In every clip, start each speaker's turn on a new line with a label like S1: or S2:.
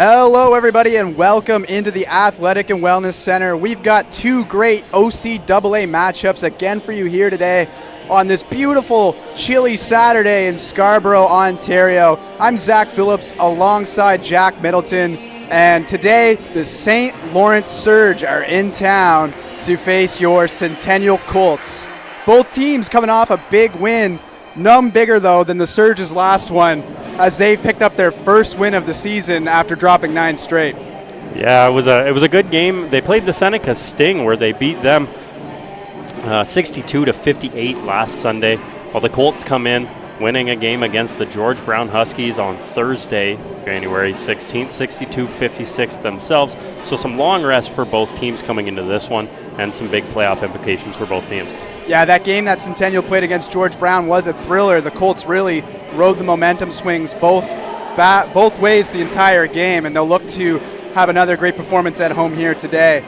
S1: Hello, everybody, and welcome into the Athletic and Wellness Center. We've got two great OCAA matchups again for you here today on this beautiful, chilly Saturday in Scarborough, Ontario. I'm Zach Phillips alongside Jack Middleton, and today the St. Lawrence Surge are in town to face your Centennial Colts. Both teams coming off a big win, none bigger though than the Surge's last one, as they've picked up their first win of the season after dropping 9 straight.
S2: Yeah, it was a good game. They played the Seneca Sting, where they beat them 62-58 last Sunday, while the Colts come in winning a game against the George Brown Huskies on Thursday, January 16th, 62-56 themselves. So some long rest for both teams coming into this one, and some big playoff implications for both teams.
S1: Yeah, that game that Centennial played against George Brown was a thriller. The Colts really rode the momentum swings both ways the entire game, and they'll look to have another great performance at home here today.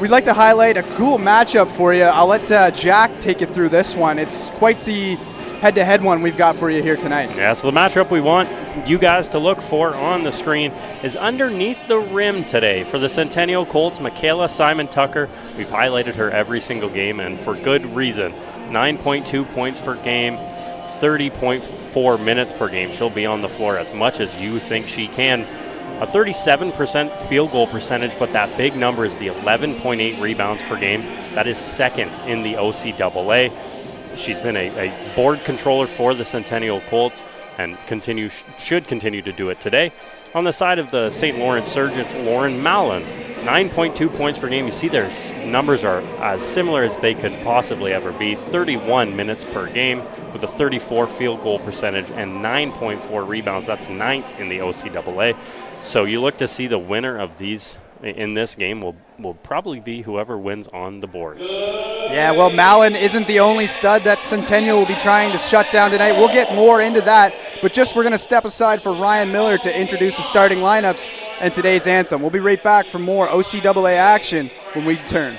S1: We'd like to highlight a cool matchup for you. I'll let Jack take you through this one. It's quite the head-to-head one we've got for you here tonight.
S2: Yeah, so the matchup we want you guys to look for on the screen is underneath the rim today. For the Centennial Colts, Michaela Simon Tucker. We've highlighted her every single game, and for good reason. 9.2 points per game, 30.4 minutes per game. She'll be on the floor as much as you think she can. A 37% field goal percentage, but that big number is the 11.8 rebounds per game. That is second in the OCAA. She's been a board controller for the Centennial Colts and should continue to do it today. On the side of the St. Lawrence Surge, it's Lauren Mallon. 9.2 points per game. You see their numbers are as similar as they could possibly ever be. 31 minutes per game with a 34 field goal percentage and 9.4 rebounds. That's 9th in the OCAA. So you look to see the winner of these in this game will probably be whoever wins on the boards.
S1: Yeah, well, Mallon isn't the only stud that Centennial will be trying to shut down tonight. We'll get more into that, but just we're going to step aside for Ryan Miller to introduce the starting lineups and today's anthem. We'll be right back for more OCAA action when we return.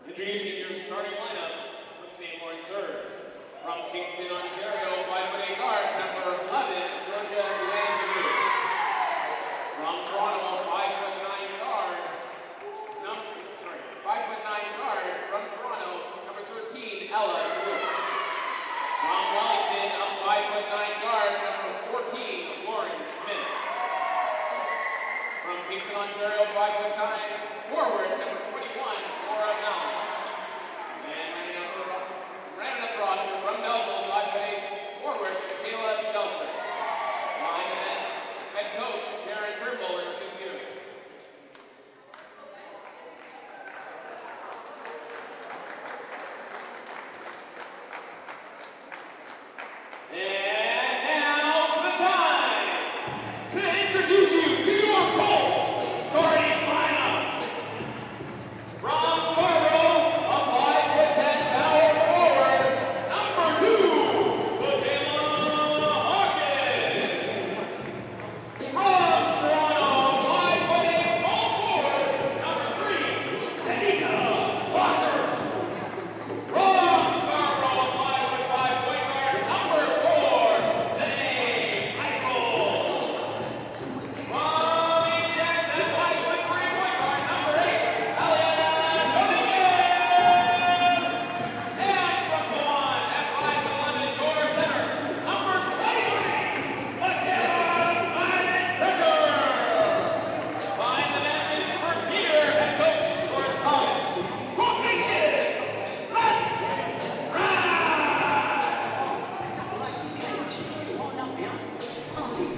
S3: Introducing your starting lineup from St. Lawrence Surge. From Kingston, Ontario, 5'8" guard, number 11, Georgia Duane. From Toronto, 5'9" guard, 5'9" guard from Toronto, number 13, Ella. From Wellington, a 5'9" guard, number 14, Lauren Smith. From Kingston, Ontario, 5'9" forward, number 21, Laura Mallon. Rounding up the roster from Melville, 5'8" forward, Michaela Shelter. Line and head coach, Karen Trimble, and computer. And now's the time to introduce you to your Colts, starting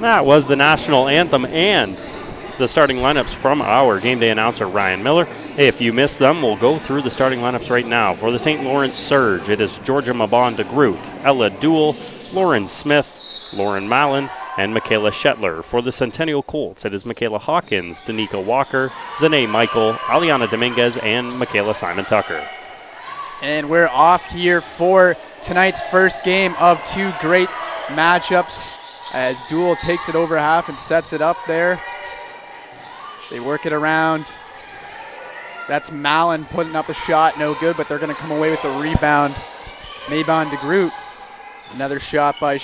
S2: That was the national anthem and the starting lineups from our game day announcer, Ryan Miller. Hey, if you missed them, we'll go through the starting lineups right now. For the St. Lawrence Surge, it is Georgia Mabon DeGroot, Ella Duell, Lauren Smith, Lauren Mallon, and Michaela Shetler. For the Centennial Colts, it is Michaela Hawkins, Danica Walker, Zane Michael, Aliana Dominguez, and Michaela Simon Tucker.
S1: And we're off here for tonight's first game of two great matchups as Duell takes it over half and sets it up there. They work it around. That's Mallon putting up a shot, no good, but they're going to come away with the rebound. Mabon DeGroot, another shot by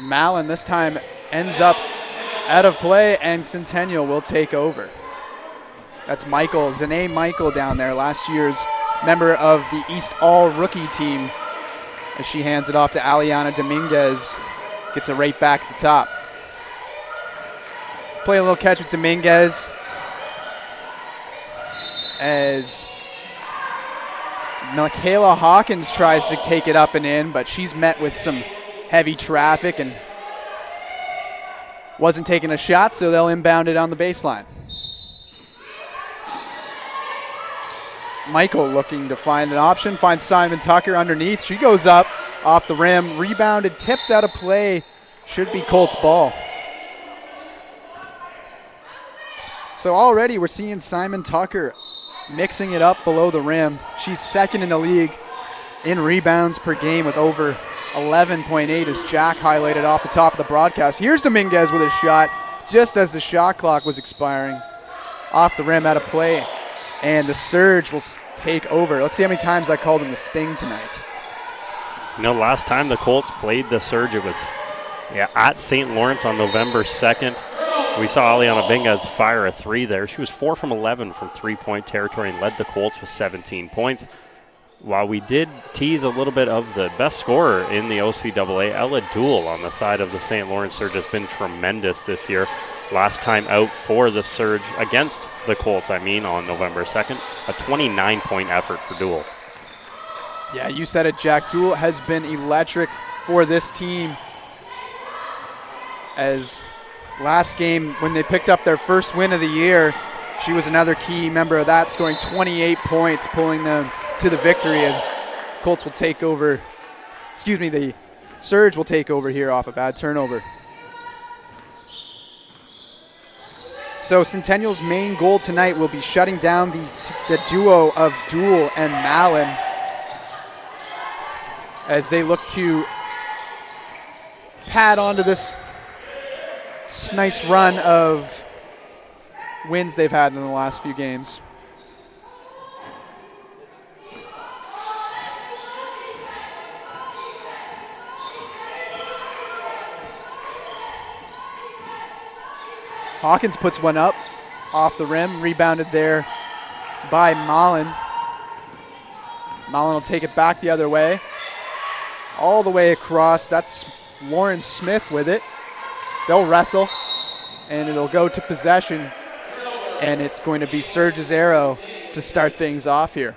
S1: Mallon. This time ends up out of play, and Centennial will take over. That's Michael, Zane Michael down there, last year's member of the East All rookie team, as she hands it off to Aliana Dominguez. Gets it right back at the top. Play a little catch with Dominguez as Michaela Hawkins tries to take it up and in, but she's met with some heavy traffic and wasn't taking a shot, so they'll inbound it on the baseline. Michael looking to find an option, finds Simon Tucker underneath. She goes up off the rim, rebounded, tipped out of play. Should be Colts ball. So already we're seeing Simon Tucker mixing it up below the rim. She's second in the league in rebounds per game with over 11.8, as Jack highlighted off the top of the broadcast. Here's Dominguez with a shot just as the shot clock was expiring. Off the rim, out of play, and the Surge will take over. Let's see how many times I called him the Sting tonight.
S2: You know, last time the Colts played the Surge, it was at St. Lawrence on November 2nd. We saw Aliana Dominguez fire a three there. She was 4 from 11 from three-point territory and led the Colts with 17 points. While we did tease a little bit of the best scorer in the OCAA, Ella Duell on the side of the St. Lawrence Surge has been tremendous this year. Last time out for the Surge against the Colts, on November 2nd, a 29-point effort for Duell.
S1: Yeah, you said it, Jack. Duell has been electric for this team, as last game when they picked up their first win of the year, she was another key member of that, scoring 28 points, pulling them to the victory as Colts will take over. The Surge will take over here off a bad turnover. So Centennial's main goal tonight will be shutting down the duo of Duell and Mallon as they look to pad onto this nice run of wins they've had in the last few games. Hawkins puts one up off the rim, rebounded there by Mallon. Mallon will take it back the other way, all the way across. That's Lauren Smith with it. They'll wrestle, and it'll go to possession, and it's going to be Surge's arrow to start things off here.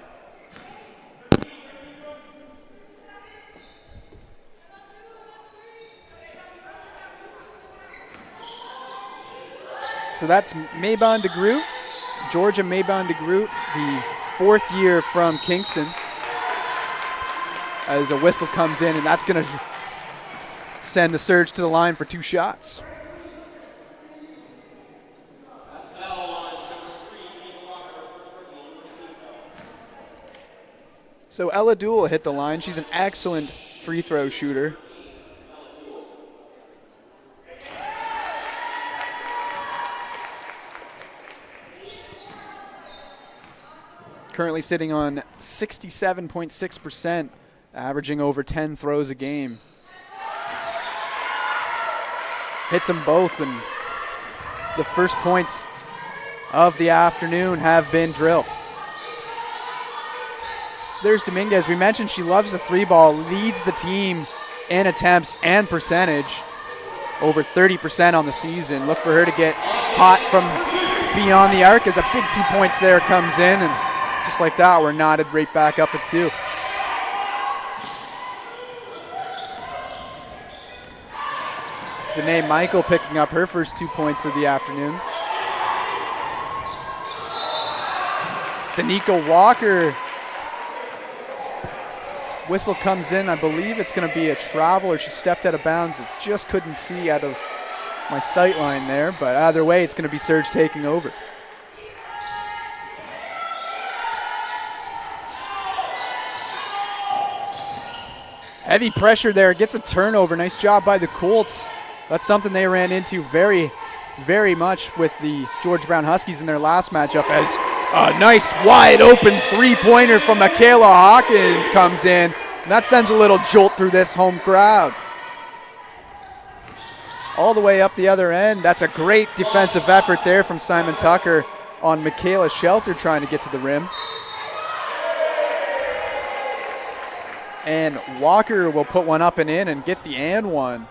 S1: So that's Mabon DeGroot, Georgia Mabon DeGroot, the fourth year from Kingston. As a whistle comes in, and that's going to send the Surge to the line for two shots. So Ella Duell hit the line. She's an excellent free throw shooter. Currently sitting on 67.6%, averaging over 10 throws a game. Hits them both, and the first points of the afternoon have been drilled. So there's Dominguez. We mentioned she loves the three ball, leads the team in attempts and percentage, over 30% on the season. Look for her to get hot from beyond the arc as a big 2 points there comes in, and just like that, we're knotted right back up at 2. Zane Michael picking up her first 2 points of the afternoon. Danica Walker. Whistle comes in. I believe it's going to be a travel, or she stepped out of bounds. I just couldn't see out of my sight line there, but either way, it's going to be Surge taking over. Heavy pressure there, gets a turnover. Nice job by the Colts. That's something they ran into very, very much with the George Brown Huskies in their last matchup, as a nice wide open three-pointer from Michaela Hawkins comes in. And that sends a little jolt through this home crowd. All the way up the other end. That's a great defensive effort there from Simon Tucker on Michaela Shelter trying to get to the rim. And Walker will put one up and in and get the and one.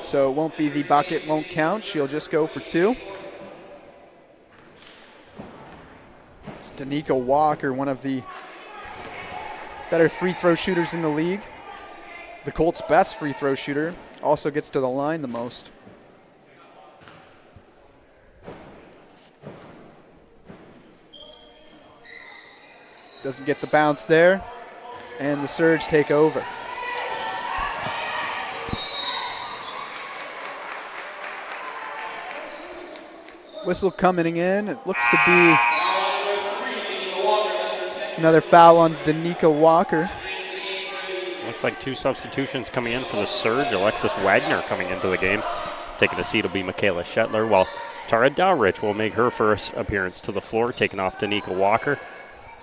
S1: So it won't be the bucket, won't count. She'll just go for two. It's Danica Walker, one of the better free throw shooters in the league. The Colts' best free throw shooter. Also gets to the line the most. Doesn't get the bounce there. And the Surge take over. Whistle coming in. It looks to be another foul on Danica Walker.
S2: Looks like two substitutions coming in for the Surge. Alexis Wagner coming into the game. Taking a seat will be Michaela Shetler, while Tara Dowrich will make her first appearance to the floor, taking off Danica Walker.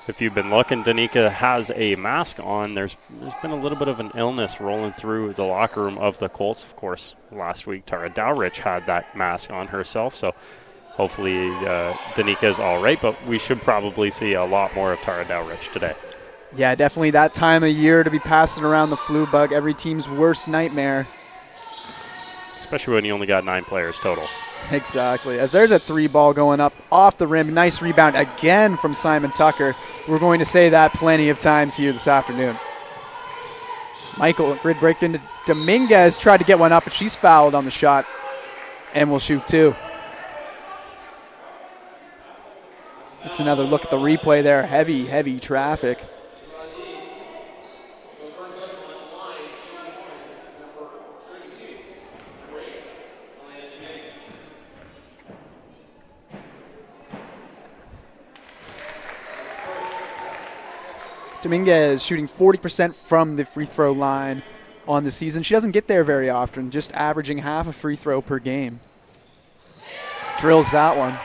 S2: If you've been looking, Danica has a mask on. There's been a little bit of an illness rolling through the locker room of the Colts. Of course, last week Tara Dowrich had that mask on herself, so hopefully Danica is all right, but we should probably see a lot more of Tara Dowrich today.
S1: Yeah, definitely that time of year to be passing around the flu bug, every team's worst nightmare.
S2: Especially when you only got 9 players total.
S1: Exactly. As there's a three ball going up off the rim. Nice rebound again from Simon Tucker. We're going to say that plenty of times here this afternoon. Michael, grid break into Dominguez, tried to get one up, but she's fouled on the shot and will shoot two. It's another look at the replay there. Heavy, heavy traffic. Dominguez shooting 40% from the free throw line on the season. She doesn't get there very often, just averaging half a free throw per game. Drills that one.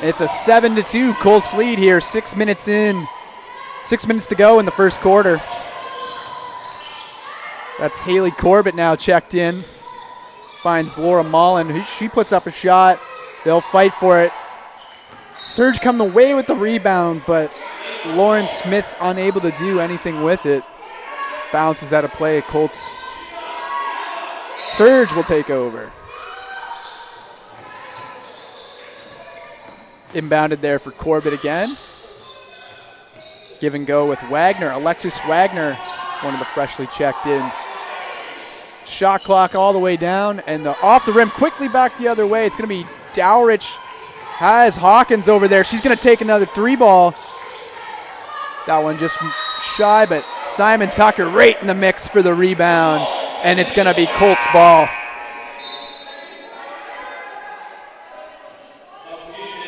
S1: It's a 7-2 Colts lead here, 6 minutes in. 6 minutes to go in the first quarter. That's Haley Corbett now checked in. Finds Laura Mullen. She puts up a shot. They'll fight for it. Surge coming away with the rebound, but Lauren Smith's unable to do anything with it. Bounces out of play. Colts. Surge will take over. Inbounded there for Corbett again. Give and go with Wagner. Alexis Wagner, one of the freshly checked ins. Shot clock all the way down, and the off the rim quickly back the other way. It's going to be Dowrich. Has Hawkins over there. She's going to take another three ball. That one just shy, but Simon Tucker right in the mix for the rebound, and it's going to be Colts ball.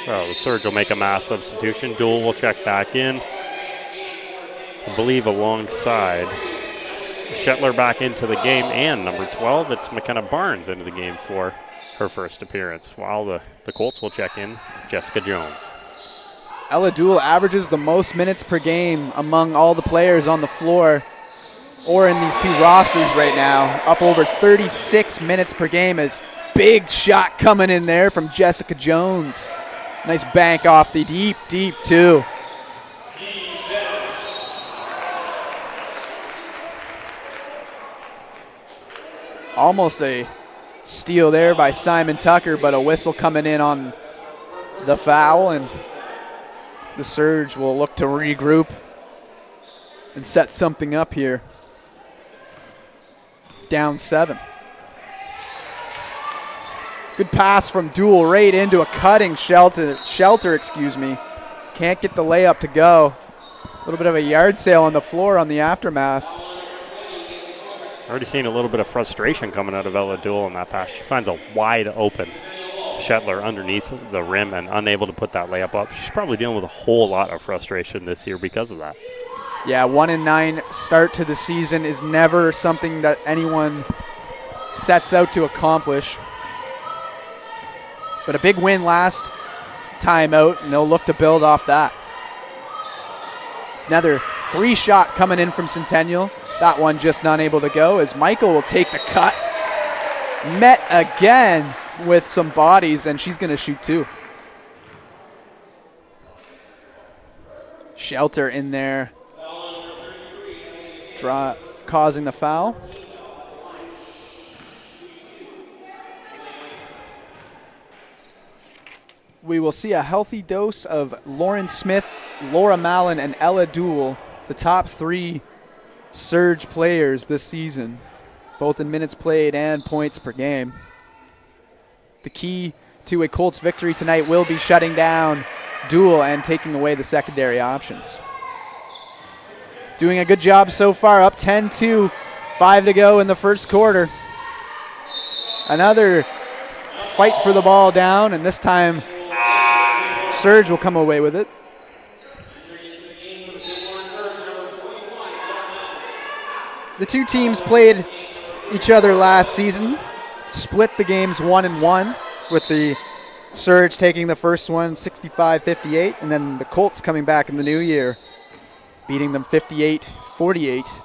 S2: Oh, the Surge will make a mass substitution. Duel will check back in. I believe alongside Shetler back into the game, and number 12, it's McKenna Barnes into the game for her first appearance, while the Colts will check in Jessica Jones.
S1: Ella Duel averages the most minutes per game among all the players on the floor or in these two rosters right now, up over 36 minutes per game. As big shot coming in there from Jessica Jones. Nice bank off the deep, deep two. Almost a steal there by Simon Tucker, but a whistle coming in on the foul, and the Surge will look to regroup and set something up here. Down 7. Good pass from Duel right into a cutting Shelter, excuse me. Can't get the layup to go. A little bit of a yard sale on the floor on the aftermath.
S2: Already seen a little bit of frustration coming out of Ella Duel in that pass. She finds a wide open Shetler underneath the rim and unable to put that layup up. She's probably dealing with a whole lot of frustration this year because of that.
S1: Yeah, 1-9 start to the season is never something that anyone sets out to accomplish. But a big win last time out, and they'll look to build off that. Another 3-shot coming in from Centennial. That one just not able to go as Michael will take the cut. Met again with some bodies, and she's going to shoot 2. Shelter in there, causing the foul. We will see a healthy dose of Lauren Smith, Laura Mallon, and Ella Duel, the top 3 Surge players this season, both in minutes played and points per game. The key to a Colts victory tonight will be shutting down Duel and taking away the secondary options. Doing a good job so far, up 10-2, 5 to go in the first quarter. Another fight for the ball down, and this time Surge will come away with it. The two teams played each other last season, split the games 1-1, with the Surge taking the first one 65-58, and then the Colts coming back in the new year, beating them 58-48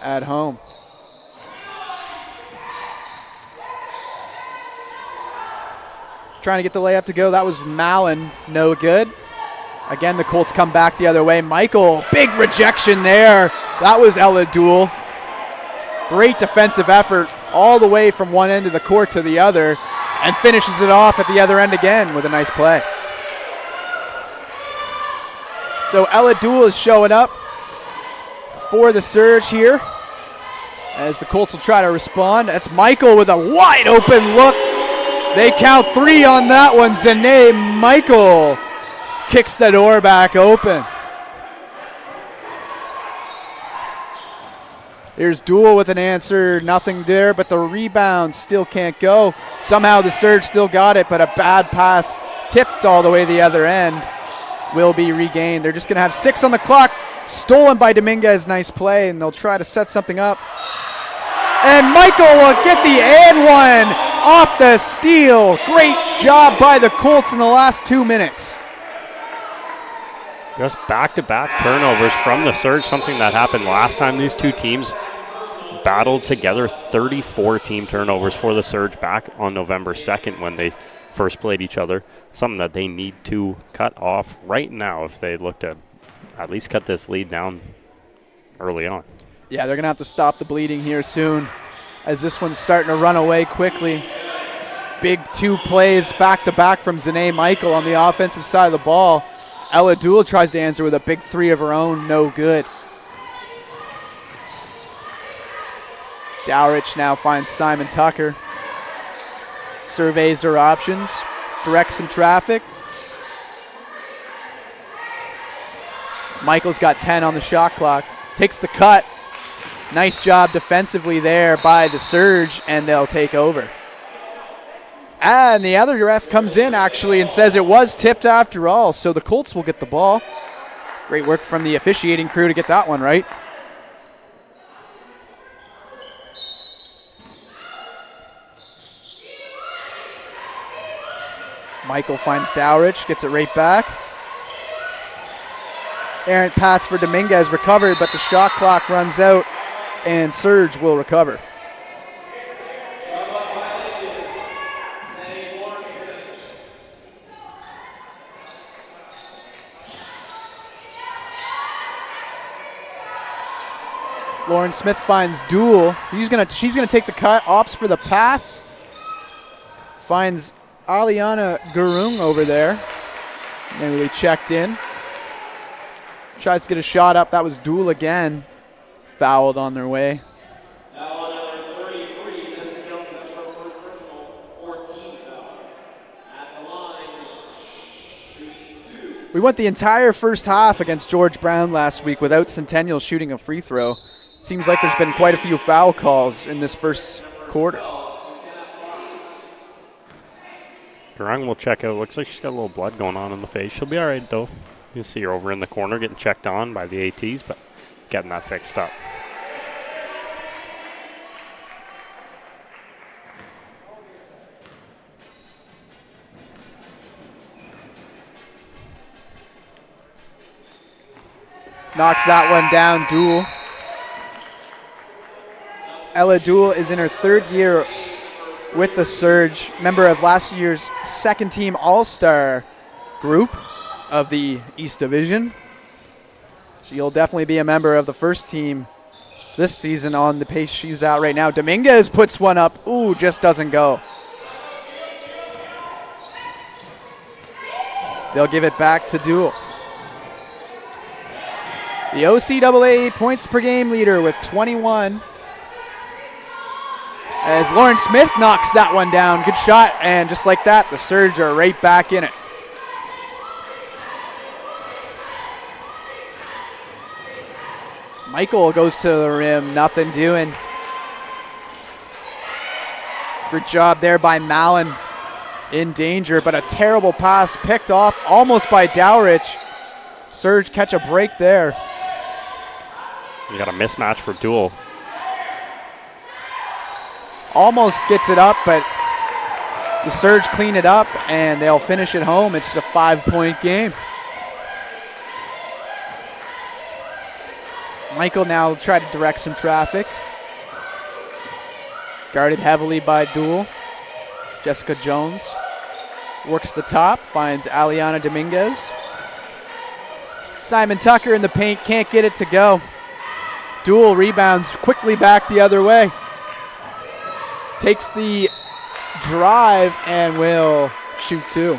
S1: at home. Trying to get the layup to go. That was Mallon, no good. Again, the Colts come back the other way. Michael, big rejection there. That was Ella Duel. Great defensive effort all the way from one end of the court to the other, and finishes it off at the other end again with a nice play. So Ella Duel is showing up for the Surge here as the Colts will try to respond. That's Michael with a wide open look. They count 3 on that one. Zane Michael kicks the door back open. Here's Duel with an answer, nothing there, but the rebound still can't go. Somehow the Surge still got it, but a bad pass tipped all the way the other end will be regained. They're just going to have 6 on the clock. Stolen by Dominguez, nice play, and they'll try to set something up. And Michael will get the and one off the steal. Great job by the Colts in the last 2 minutes.
S2: Just back-to-back turnovers from the Surge, something that happened last time these two teams battled together. 34 team turnovers for the Surge back on November 2nd when they first played each other. Something that they need to cut off right now if they look to at least cut this lead down early on.
S1: Yeah, they're going to have to stop the bleeding here soon as this one's starting to run away quickly. Big 2 plays back-to-back from Zane Michael on the offensive side of the ball. Ella Duel tries to answer with a big 3 of her own, no good. Dowrich now finds Simon Tucker. Surveys her options, directs some traffic. Michael's got 10 on the shot clock, takes the cut. Nice job defensively there by the Surge, and they'll take over. And the other ref comes in, actually, and says it was tipped after all, so the Colts will get the ball. Great work from the officiating crew to get that one right. Michael finds Dowrich, gets it right back. Errant pass for Dominguez, recovered, but the shot clock runs out, and Surge will recover. Lauren Smith finds Duel. She's gonna take the cut, opts for the pass. Finds Aliana Gurung over there. Nearly checked in. Tries to get a shot up. That was Duel again. Fouled on their way.
S3: Now on number 33, Jessica Jones has her first personal 14 foul. At the line, shooting 2.
S1: We went the entire first half against George Brown last week without Centennial shooting a free throw. Seems like there's been quite a few foul calls in this first quarter.
S2: Garang will check out. Looks like she's got a little blood going on in the face. She'll be all right, though. You see her over in the corner getting checked on by the ATs, but getting that fixed up.
S1: Knocks that one down, Duel. Ella Duel is in her third year with the Surge, member of last year's second team All-Star group of the East Division. She'll definitely be a member of the first team this season on the pace she's at right now. Dominguez puts one up. Ooh, just doesn't go. They'll give it back to Duel. The OCAA points per game leader with 21. As Lauren Smith knocks that one down. Good shot, and just like that, the Surge are right back in it. Michael goes to the rim, nothing doing. Good job there by Mallon. In danger, but a terrible pass picked off almost by Dowrich. Surge catch a break there.
S2: You got a mismatch for Duel.
S1: Almost gets it up, but the Surge clean it up, and they'll finish it home. It's a 5-point game. Michael now try to direct some traffic. Guarded heavily by Duel. Jessica Jones works the top, finds Aliana Dominguez. Simon Tucker in the paint, can't get it to go. Duel rebounds quickly back the other way. Takes the drive and will shoot two.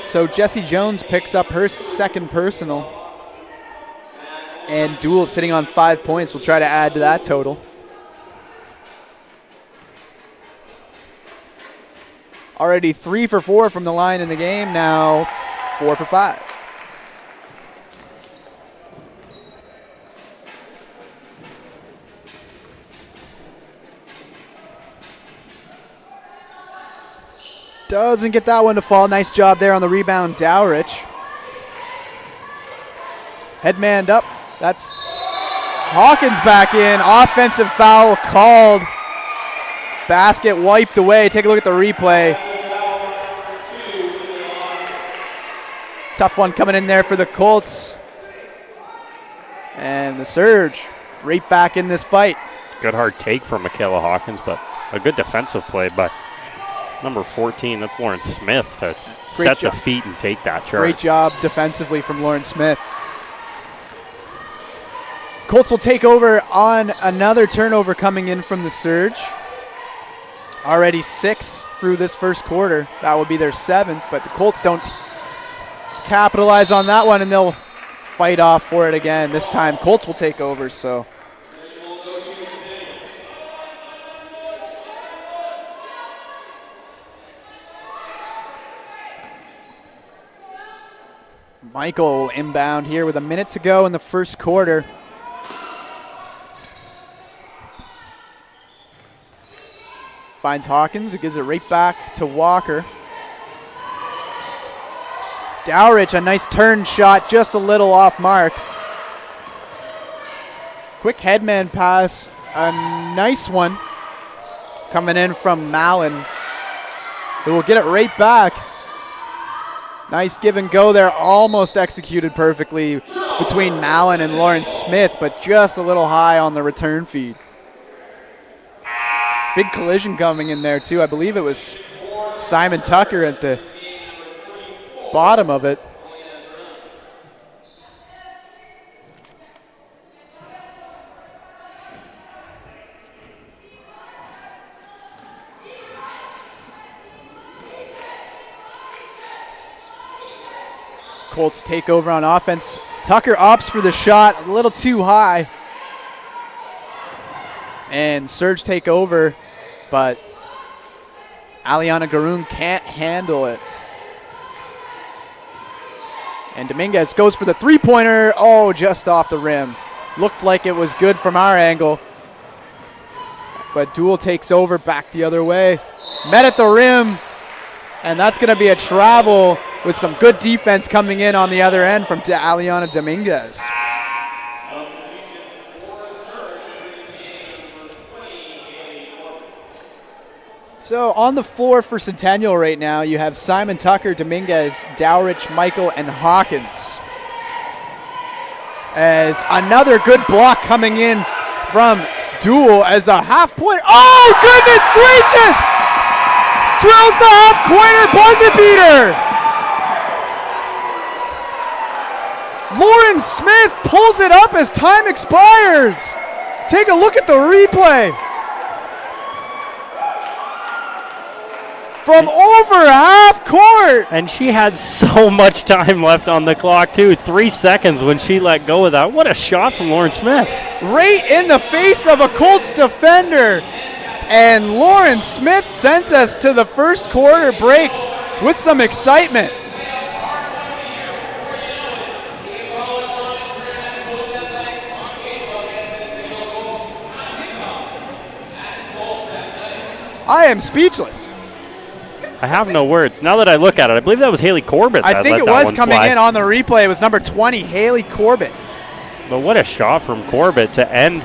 S1: So Jessie Jones picks up her second personal. And Duel sitting on 5 points. We'll try to add to that total. Already 3 for 4 from the line in the game. Now 4 for 5. Doesn't get that one to fall. Nice job there on the rebound, Dowrich. Headmanned up. That's Hawkins back in. Offensive foul called. Basket wiped away. Take a look at the replay. Tough one coming in there for the Colts. And the Surge right back in this fight.
S2: Good hard take from Michaela Hawkins, but a good defensive play by number 14. That's Lauren Smith to set the feet and take that charge.
S1: Great job defensively from Lauren Smith. Colts will take over on another turnover coming in from the Surge. Already 6 through this first quarter. That will be their 7th, but the Colts don't capitalize on that one, and they'll fight off for it again. This time, Colts will take over, so. Michael will inbound here with a minute to go in the first quarter. Finds Hawkins, who gives it right back to Walker. Dowrich, a nice turn shot, just a little off mark. Quick headman pass, a nice one coming in from Mallon, who will get it right back. Nice give and go there, almost executed perfectly between Mallon and Lauren Smith, but just a little high on the return feed. Big collision coming in there too. I believe it was Simon Tucker at the bottom of it. Colts take over on offense. Tucker opts for the shot, a little too high. And Surge take over, but Aliana Garoon can't handle it. And Dominguez goes for the three-pointer. Oh, just off the rim. Looked like it was good from our angle. But Duel takes over back the other way. Met at the rim. And that's going to be a travel with some good defense coming in on the other end from Aliana Dominguez. So on the floor for Centennial right now, you have Simon Tucker, Dominguez, Dowrich, Michael, and Hawkins. As another good block coming in from Duel as a half-point. Oh, goodness gracious! Drills the half-pointer buzzer beater! Lauren Smith pulls it up as time expires. Take a look at the replay. From over half court.
S2: And she had so much time left on the clock, too. 3 seconds when she let go of that. What a shot from Lauren Smith.
S1: Right in the face of a Colts defender. And Lauren Smith sends us to the first quarter break with some excitement. I am speechless.
S2: I have no words. Now that I look at it, I believe that was Haley Corbett.
S1: I think it was coming in on the replay. It was number 20, Haley Corbett.
S2: But what a shot from Corbett to end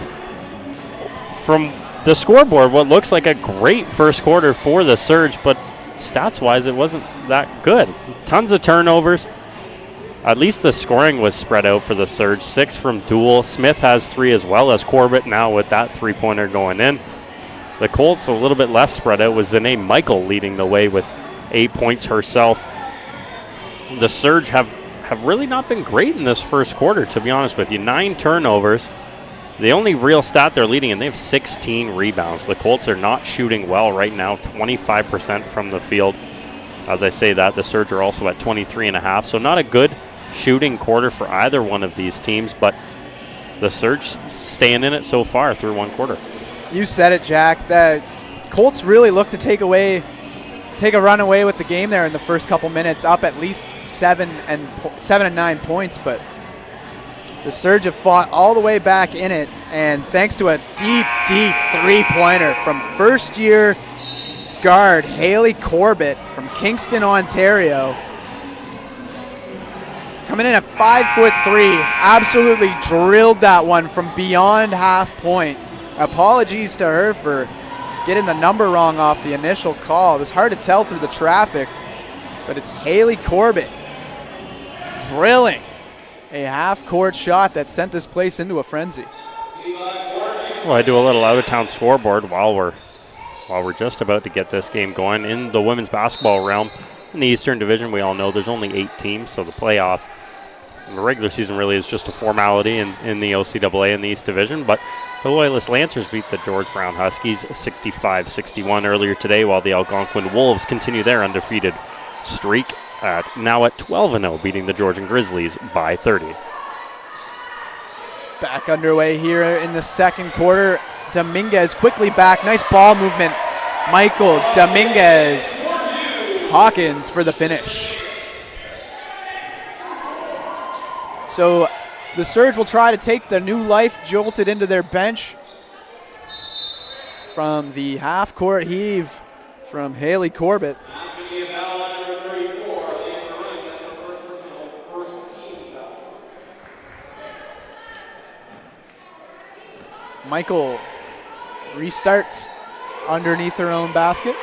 S2: from the scoreboard. What looks like a great first quarter for the Surge, but stats-wise, it wasn't that good. Tons of turnovers. At least the scoring was spread out for the Surge. 6 from Duel. Smith has 3 as well as Corbett now with that three-pointer going in. The Colts a little bit less spread out with Zane Michael leading the way with 8 points herself. The Surge have really not been great in this first quarter, to be honest with you. 9 turnovers. The only real stat they're leading in, they have 16 rebounds. The Colts are not shooting well right now, 25% from the field. As I say that, the Surge are also at 23.5, so not a good shooting quarter for either one of these teams, but the Surge staying in it so far through one quarter.
S1: You said it, Jack. The Colts really look to take a run away with the game there in the first couple minutes, up at least 7 and 9 points. But the Surge have fought all the way back in it, and thanks to a deep three-pointer from first-year guard Haley Corbett from Kingston, Ontario, coming in at 5'3", absolutely drilled that one from beyond half point. Apologies to her for getting the number wrong off the initial call. It was hard to tell through the traffic, but it's Haley Corbett drilling a half-court shot that sent this place into a frenzy.
S2: Well, I do a little out-of-town scoreboard while we're just about to get this game going. In the women's basketball realm, in the Eastern Division, we all know there's only 8 teams, so the playoff, the regular season really is just a formality in the OCAA in the East Division, but the Loyalist Lancers beat the George Brown Huskies 65-61 earlier today, while the Algonquin Wolves continue their undefeated streak now at 12-0, beating the Georgian Grizzlies by 30.
S1: Back underway here in the second quarter. Dominguez quickly back. Nice ball movement. Michael Dominguez. Hawkins for the finish. So the Surge will try to take the new life jolted into their bench from the half-court heave from Haley Corbett. Michael restarts underneath her own basket.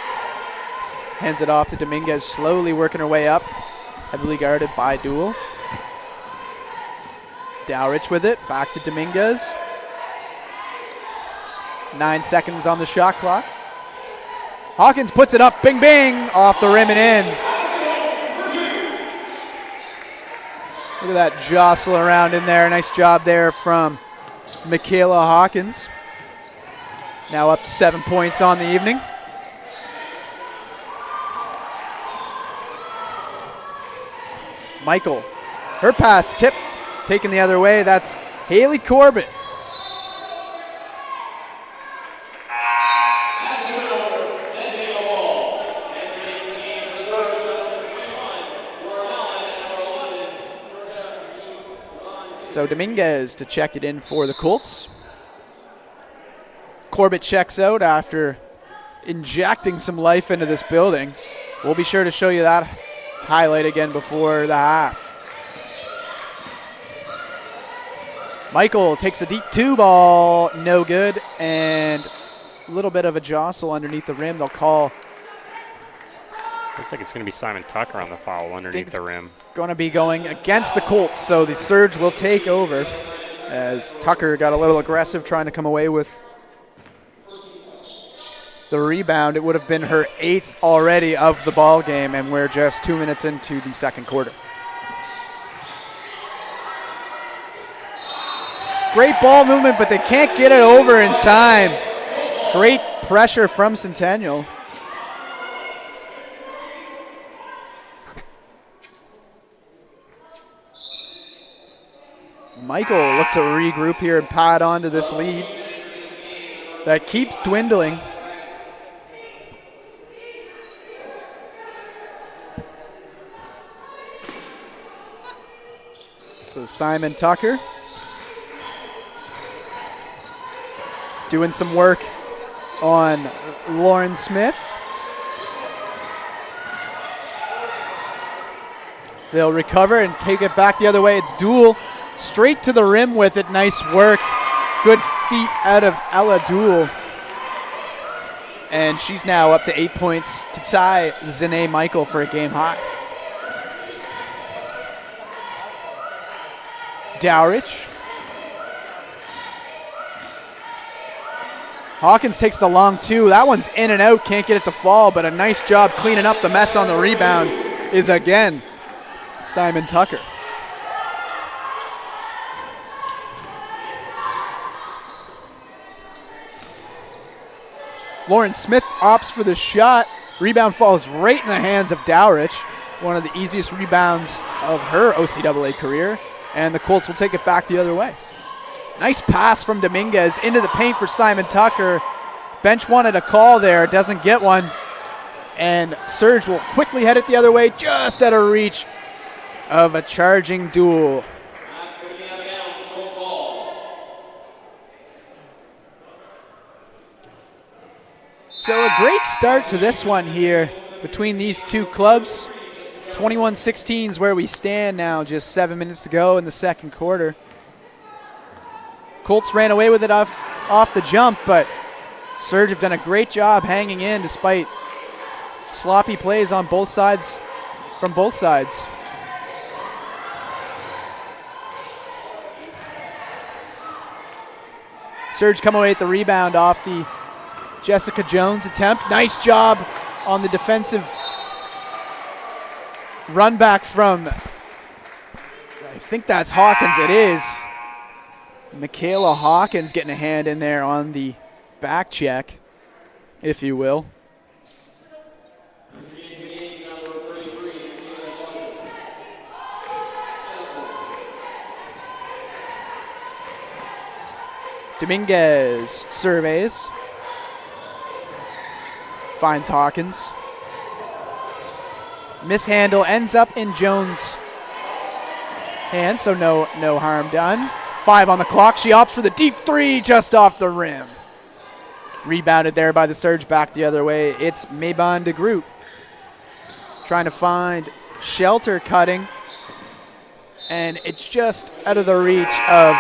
S1: Hands it off to Dominguez, slowly working her way up. Heavily guarded by Duel. Dowrich with it, back to Dominguez. 9 seconds on the shot clock. Hawkins puts it up, bing, bing, off the rim and in. Look at that jostle around in there. Nice job there from Michaela Hawkins. Now up to 7 points on the evening. Michael Her pass tipped, taken the other way. That's Haley Corbett. So Dominguez to check it in for the Colts. Corbett checks out after injecting some life into this building. We'll be sure to show you that highlight again before the half. Michael takes a deep 2 ball, no good, and a little bit of a jostle underneath the rim. They'll call.
S2: Looks like it's going to be Simon Tucker on the foul underneath the rim.
S1: Going to be going against the Colts, so the Surge will take over as Tucker got a little aggressive trying to come away with the rebound. It would have been her 8th already of the ball game, and we're just 2 minutes into the second quarter. Great ball movement, but they can't get it over in time. Great pressure from Centennial. Michael looked to regroup here and pad on to this lead that keeps dwindling. So Simon Tucker doing some work on Lauren Smith. They'll recover and take it back the other way. It's Duel straight to the rim with it. Nice work. Good feet out of Ella Duel. And she's now up to 8 points to tie Zane Michael for a game high. Dowrich. Hawkins takes the long 2. That one's in and out. Can't get it to fall, but a nice job cleaning up the mess on the rebound is again Simon Tucker. Lauren Smith opts for the shot. Rebound falls right in the hands of Dowrich, one of the easiest rebounds of her OCAA career, and the Colts will take it back the other way. Nice pass from Dominguez into the paint for Simon Tucker. Bench wanted a call there, doesn't get one, and Surge will quickly head it the other way, just out of reach of a charging Duel. So a great start to this one here between these two clubs. 21-16 is where we stand now, just 7 minutes to go in the second quarter. Colts ran away with it off the jump, but Surge have done a great job hanging in despite sloppy plays on both sides, from both sides. Surge come away with the rebound off the Jessica Jones attempt. Nice job on the defensive run back from, I think that's Hawkins. It is. Michaela Hawkins getting a hand in there on the back check, if you will. Dominguez surveys. Finds Hawkins. Mishandle ends up in Jones' hand, so no harm done. 5 on the clock. She opts for the deep 3 just off the rim. Rebounded there by the Surge back the other way. It's Mabon de Groot trying to find shelter cutting, and it's just out of the reach of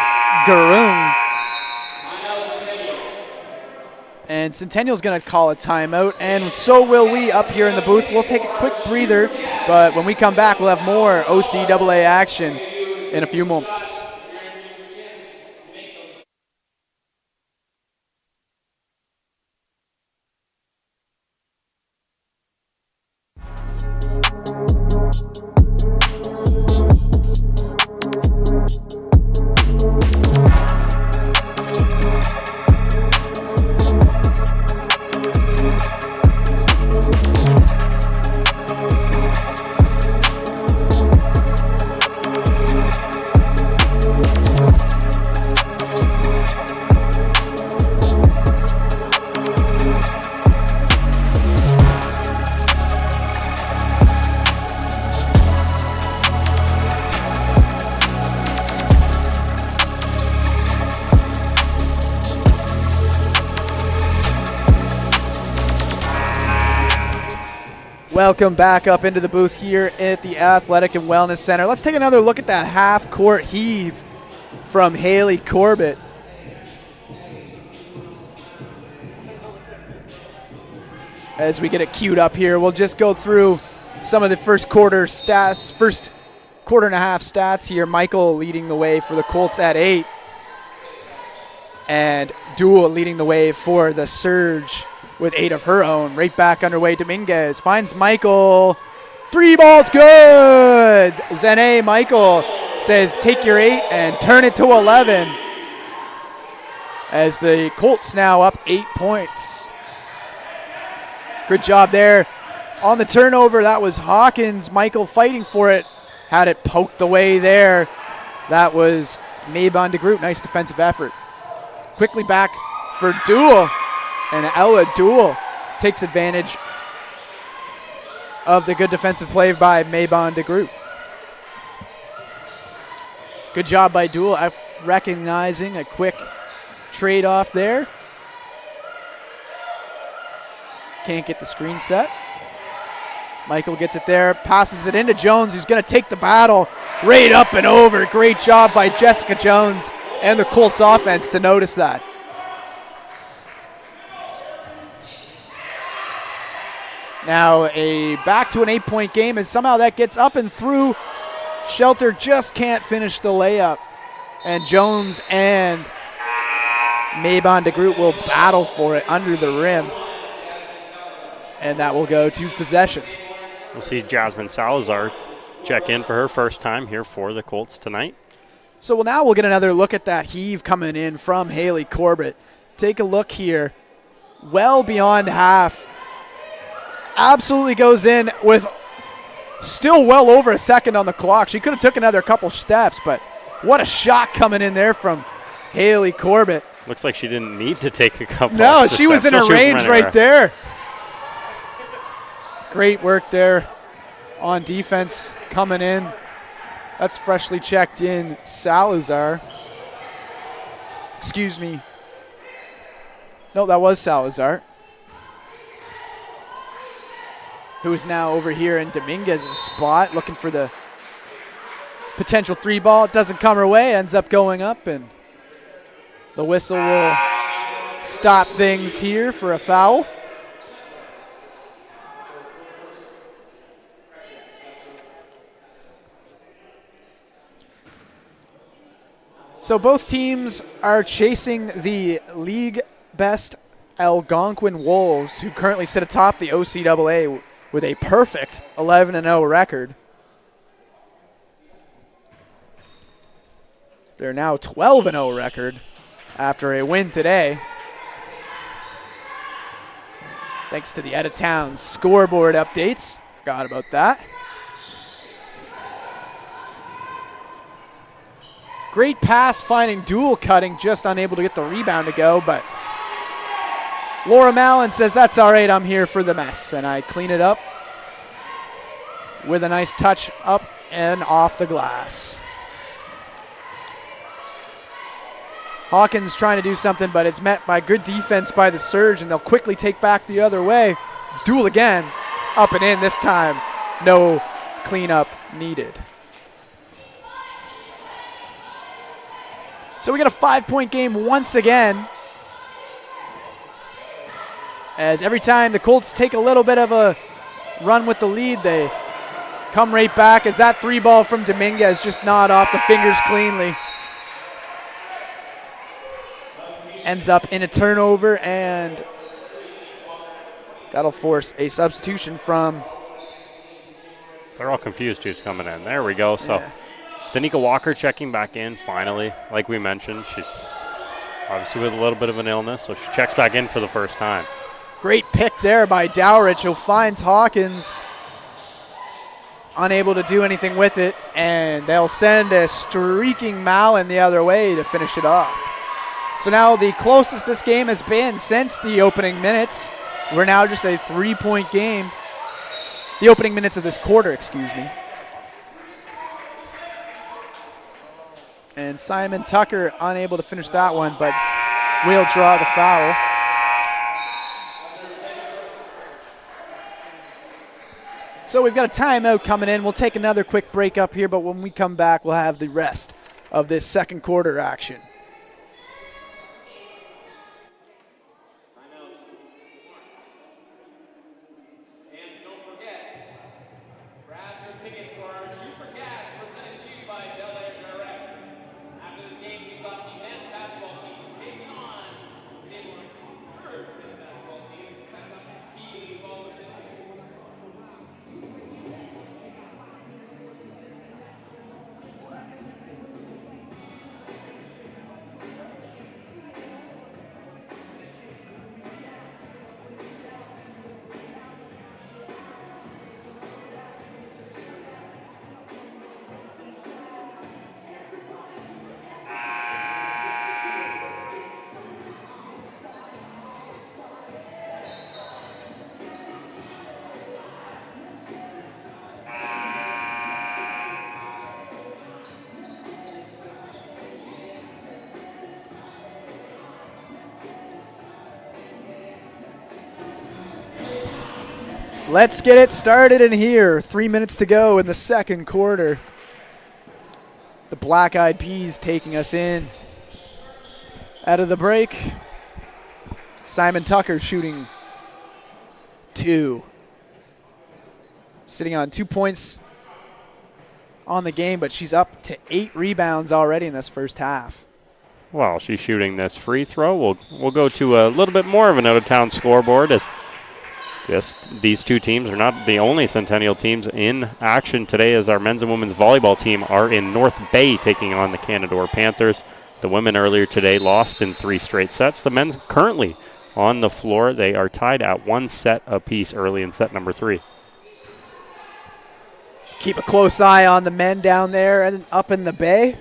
S1: Garoon. And Centennial's going to call a timeout, and so will we up here in the booth. We'll take a quick breather, but when we come back, we'll have more OCAA action in a few moments. Welcome back up into the booth here at the Athletic and Wellness Center. Let's take another look at that half-court heave from Haley Corbett. As we get it queued up here, we'll just go through some of the first quarter stats, first quarter and a half stats here. Michael leading the way for the Colts at 8. And Duel leading the way for the Surge with 8 of her own. Right back underway, Dominguez finds Michael. 3 balls good. Zene Michael says take your 8 and turn it to 11. As the Colts now up 8 points. Good job there. On the turnover, that was Hawkins. Michael fighting for it. Had it poked away there. That was Maybon DeGroot. Nice defensive effort. Quickly back for Duel. And Ella Duel takes advantage of the good defensive play by Maybon DeGroot. Good job by Duel recognizing a quick trade-off there. Can't get the screen set. Michael gets it there, passes it into Jones, who's going to take the battle right up and over. Great job by Jessica Jones and the Colts offense to notice that. Now back to an 8-point game as somehow that gets up and through. Shelter just can't finish the layup. And Jones and Maybon DeGroot will battle for it under the rim. And that will go to possession.
S2: We'll see Jasmine Salazar check in for her first time here for the Colts tonight.
S1: So now we'll get another look at that heave coming in from Haley Corbett. Take a look here. Well beyond half. Absolutely goes in with still well over a second on the clock. She could have took another couple steps, but what a shot coming in there from Haley Corbett.
S2: Looks like she didn't need to take a couple.
S1: No, she was in her range right there. Great work there on defense coming in. That's freshly checked in Salazar. Excuse me. No, that was Salazar, who is now over here in Dominguez's spot, looking for the potential 3 ball. It doesn't come her way, ends up going up, and the whistle will stop things here for a foul. So both teams are chasing the league best Algonquin Wolves, who currently sit atop the OCAA with a perfect 11-0 record. They're now 12-0 record after a win today. Thanks to the out-of-town scoreboard updates. Forgot about that. Great pass finding Duel cutting, just unable to get the rebound to go, but Laura Mallon says, that's all right, I'm here for the mess. And I clean it up with a nice touch up and off the glass. Hawkins trying to do something, but it's met by good defense by the Surge, and they'll quickly take back the other way. It's Duel again, up and in this time. No cleanup needed. So we got a 5-point game once again. As every time the Colts take a little bit of a run with the lead, they come right back as that 3 ball from Dominguez just not off the fingers cleanly. Ends up in a turnover, and that'll force a substitution from...
S2: They're all confused who's coming in. There we go. So Danica Walker checking back in finally. Like we mentioned, she's obviously with a little bit of an illness, so she checks back in for the first time.
S1: Great pick there by Dowrich, who finds Hawkins unable to do anything with it, and they'll send a streaking Mallon the other way to finish it off. So now the closest this game has been since the opening minutes. We're now just a 3-point game. The opening minutes of this quarter, excuse me. And Simon Tucker unable to finish that one, but will draw the foul. So we've got a timeout coming in. We'll take another quick break up here, but when we come back, we'll have the rest of this second quarter action. Let's get it started in here. 3 minutes to go in the second quarter. The Black Eyed Peas taking us in. Out of the break, Simon Tucker shooting 2. Sitting on 2 points on the game, but she's up to 8 rebounds already in this first half.
S2: While she's shooting this free throw, we'll go to a little bit more of an out-of-town scoreboard as these two teams are not the only Centennial teams in action today, as our men's and women's volleyball team are in North Bay taking on the Canadore Panthers. The women earlier today lost in 3 straight sets. The men currently on the floor. They are tied at 1 set apiece early in set number 3.
S1: Keep a close eye on the men down there and up in the Bay.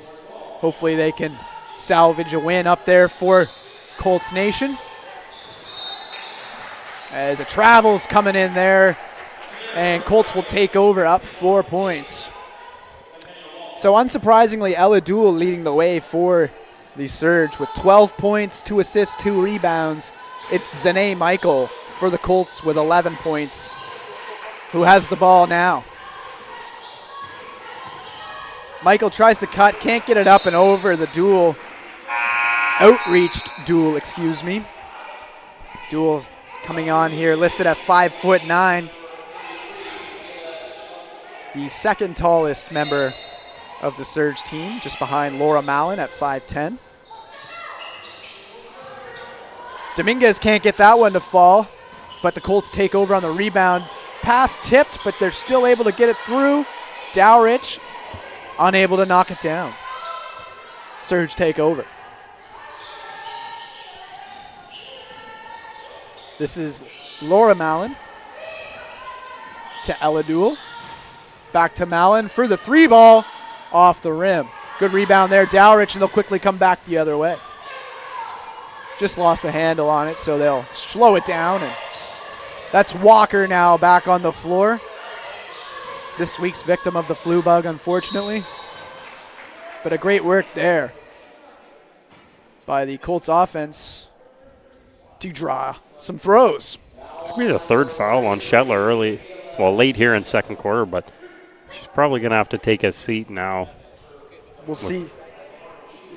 S1: Hopefully they can salvage a win up there for Colts Nation. As a travel's coming in there, and Colts will take over up 4 points. So unsurprisingly, Ella Dool leading the way for the Surge with 12 points, 2 assists, 2 rebounds. It's Zane Michael for the Colts with 11 points, who has the ball now. Michael tries to cut, can't get it up and over the Dool. Outreached Dool, excuse me. Dool coming on here, listed at 5'9". The second tallest member of the Surge team, just behind Laura Mallon at 5'10". Dominguez can't get that one to fall, but the Colts take over on the rebound. Pass tipped, but they're still able to get it through. Dowrich unable to knock it down. Surge take over. This is Laura Mallon to Ella Dool. Back to Mallon for the 3 ball off the rim. Good rebound there, Dowrich, and they'll quickly come back the other way. Just lost a handle on it, so they'll slow it down. And that's Walker now back on the floor. This week's victim of the flu bug, unfortunately. But a great work there by the Colts offense to draw some throws.
S2: It's going to be the 3rd foul on Shetler late here in second quarter, but she's probably going to have to take a seat now.
S1: We'll see.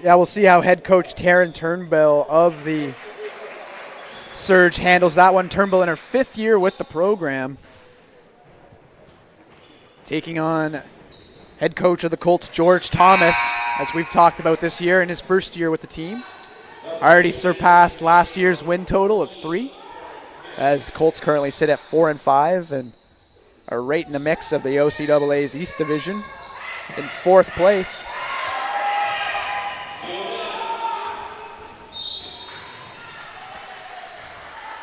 S1: Yeah, we'll see how head coach Taryn Turnbull of the Surge handles that one. Turnbull in her 5th year with the program. Taking on head coach of the Colts, George Thomas, as we've talked about this year in his 1st year with the team. Already surpassed last year's win total of 3, as the Colts currently sit at 4-5 and are right in the mix of the OCAA's East Division in 4th place.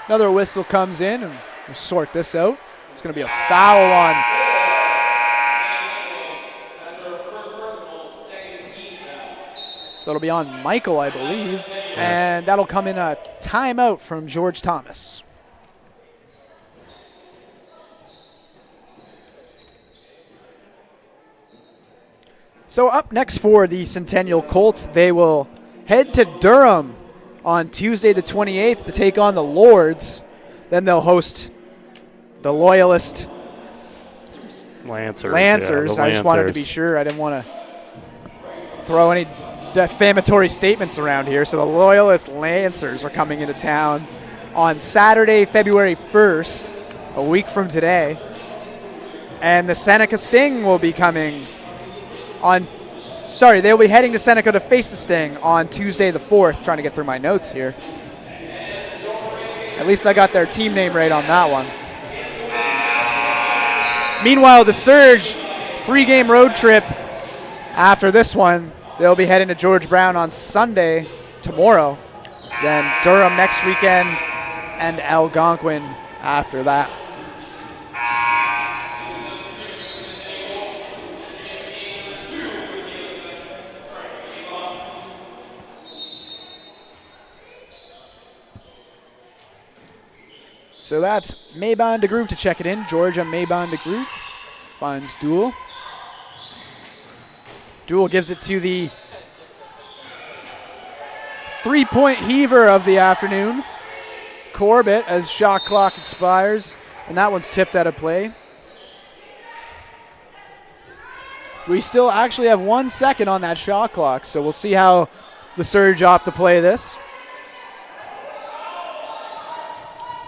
S1: Another whistle comes in, and we'll sort this out. It's going to be a foul on So it'll be on Michael, I believe, and that'll come in a timeout from George Thomas. So up next for the Centennial Colts, they will head to Durham on Tuesday the 28th to take on the Lords. Then they'll host the Loyalist
S2: Lancers.
S1: Lancers.
S2: Yeah,
S1: I just wanted to be sure. I didn't want to throw any defamatory statements around here. So the Loyalist Lancers are coming into town on Saturday, February 1st, a week from today. And the Seneca Sting will be coming on, they'll be heading to Seneca to face the Sting on Tuesday the 4th. Trying to get through my notes here. At least I got their team name right on that one. Meanwhile, the Surge, 3-game road trip after this one. They'll be heading to George Brown on Sunday, tomorrow. Then Durham next weekend and Algonquin after that. So that's Maybon de Groot to check it in. Georgia Maybon de Groot finds Duel. Duel gives it to the 3-point heaver of the afternoon, Corbett, as shot clock expires, and that one's tipped out of play. We still actually have 1 second on that shot clock, so we'll see how the Surge opt to play this.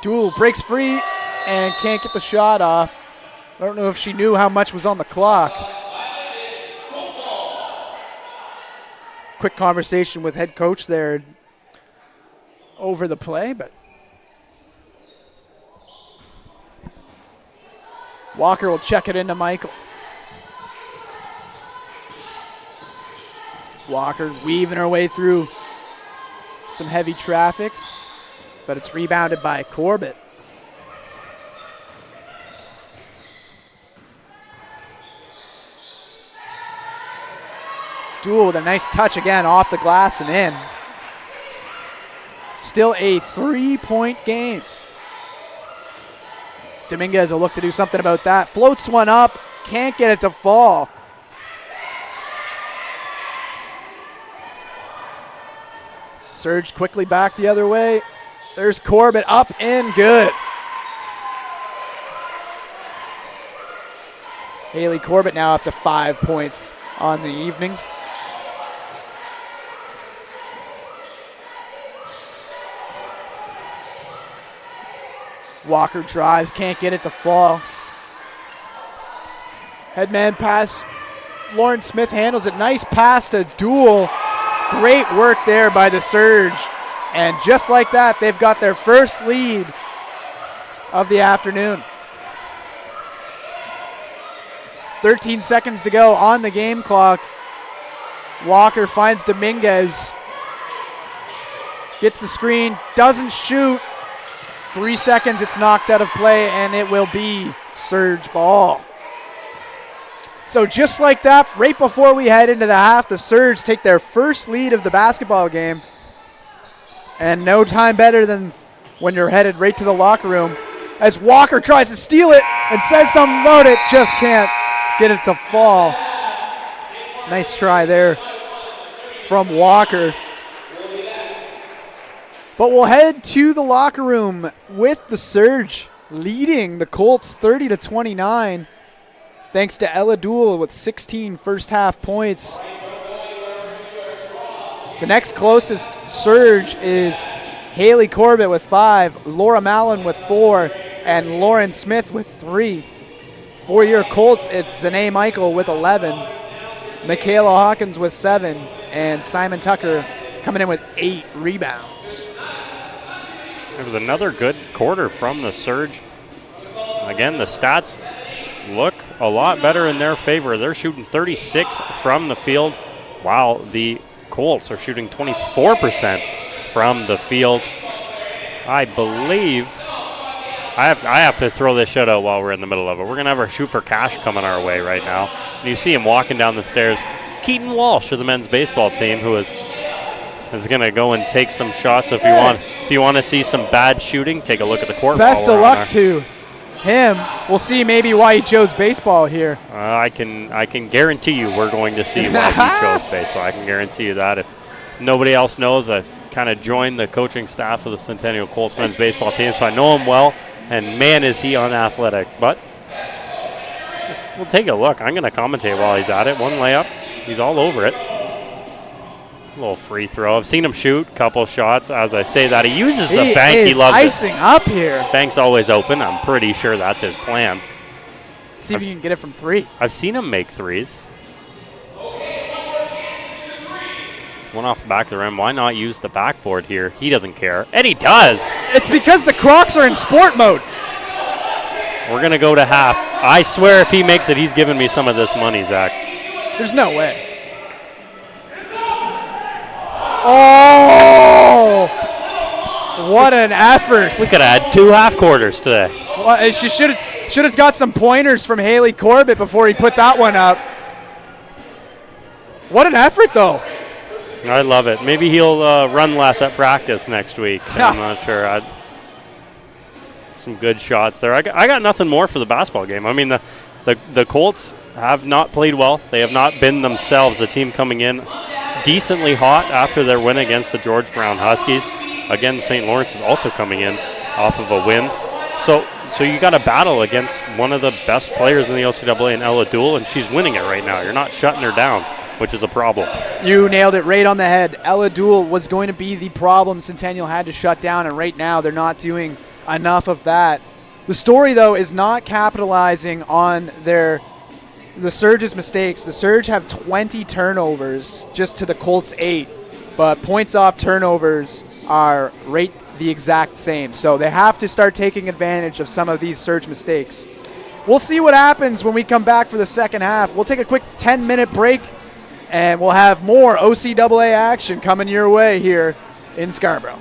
S1: Duel breaks free and can't get the shot off. I don't know if she knew how much was on the clock. Quick conversation with head coach there over the play, but Walker will check it into Michael. Walker weaving her way through some heavy traffic, but it's rebounded by Corbett. Duel with a nice touch again off the glass and in. Still a 3-point game. Dominguez will look to do something about that. Floats one up, can't get it to fall. Surge quickly back the other way. There's Corbett up and good. Haley Corbett now up to 5 points on the evening. Walker drives, can't get it to fall. Headman pass. Lauren Smith handles it. Nice pass to Duel. Great work there by the Surge. And just like that, they've got their first lead of the afternoon. 13 seconds to go on the game clock. Walker finds Dominguez. Gets the screen, doesn't shoot. 3 seconds, it's knocked out of play, and it will be Surge ball. So just like that, right before we head into the half, the Surge take their first lead of the basketball game. And no time better than when you're headed right to the locker room as Walker tries to steal it and says something about it, just can't get it to fall. Nice try there from Walker. But we'll head to the locker room with the Surge leading the Colts 30-29, thanks to Ella Duel with 16 first half points. The next closest Surge is Haley Corbett with 5, Laura Mallon with 4, and Lauren Smith with 3. For your Colts, it's Zanae Michael with 11, Michaela Hawkins with 7, and Simon Tucker coming in with 8 rebounds.
S2: It was another good quarter from the Surge. Again, the stats look a lot better in their favor. They're shooting 36 from the field, while the Colts are shooting 24% from the field. I believe I have to throw this shit out while we're in the middle of it. We're going to have our shoot for cash coming our way right now. And you see him walking down the stairs. Keaton Walsh of the men's baseball team, who is going to go and take some shots. If you want to see some bad shooting, take a look at the court.
S1: Best of luck to him. We'll see maybe why he chose baseball here.
S2: I can guarantee you we're going to see why he chose baseball. I can guarantee you that. If nobody else knows, I've kind of joined the coaching staff of the Centennial Colts men's baseball team, so I know him well, and man, is he unathletic. But We'll take a look. I'm going to commentate while he's at it. One layup. He's all over it. A little free throw. I've seen him shoot a couple shots. As I say that, he uses the bank. He loves
S1: icing up here.
S2: Bank's always open. I'm pretty sure that's his plan.
S1: See if you can get it from 3.
S2: I've seen him make threes. One off the back of the rim. Why not use the backboard here? He doesn't care. And he does.
S1: It's because the Crocs are in sport mode.
S2: We're going to go to half. I swear if he makes it, he's giving me some of this money, Zach.
S1: There's no way. Oh! What an effort.
S2: We could have had 2 half quarters today.
S1: Well, she should have got some pointers from Haley Corbett before he put that one up. What an effort, though.
S2: I love it. Maybe he'll run less at practice next week.
S1: Yeah.
S2: I'm not sure. Some good shots there. I got nothing more for the basketball game. I mean, the Colts have not played well. They have not been themselves. The team coming in decently hot after their win against the George Brown Huskies. Again, St. Lawrence is also coming in off of a win. So you got to battle against one of the best players in the OCAA, in Ella Dool, and she's winning it right now. You're not shutting her down, which is a problem.
S1: You nailed it right on the head. Ella Dool was going to be the problem Centennial had to shut down, and right now they're not doing enough of that. The story, though, is not capitalizing on the Surge's mistakes. The Surge have 20 turnovers just to the Colts 8, but points off turnovers are right the exact same. So they have to start taking advantage of some of these Surge mistakes. We'll see what happens when we come back for the second half. We'll take a quick 10-minute break, and we'll have more OCAA action coming your way here in Scarborough.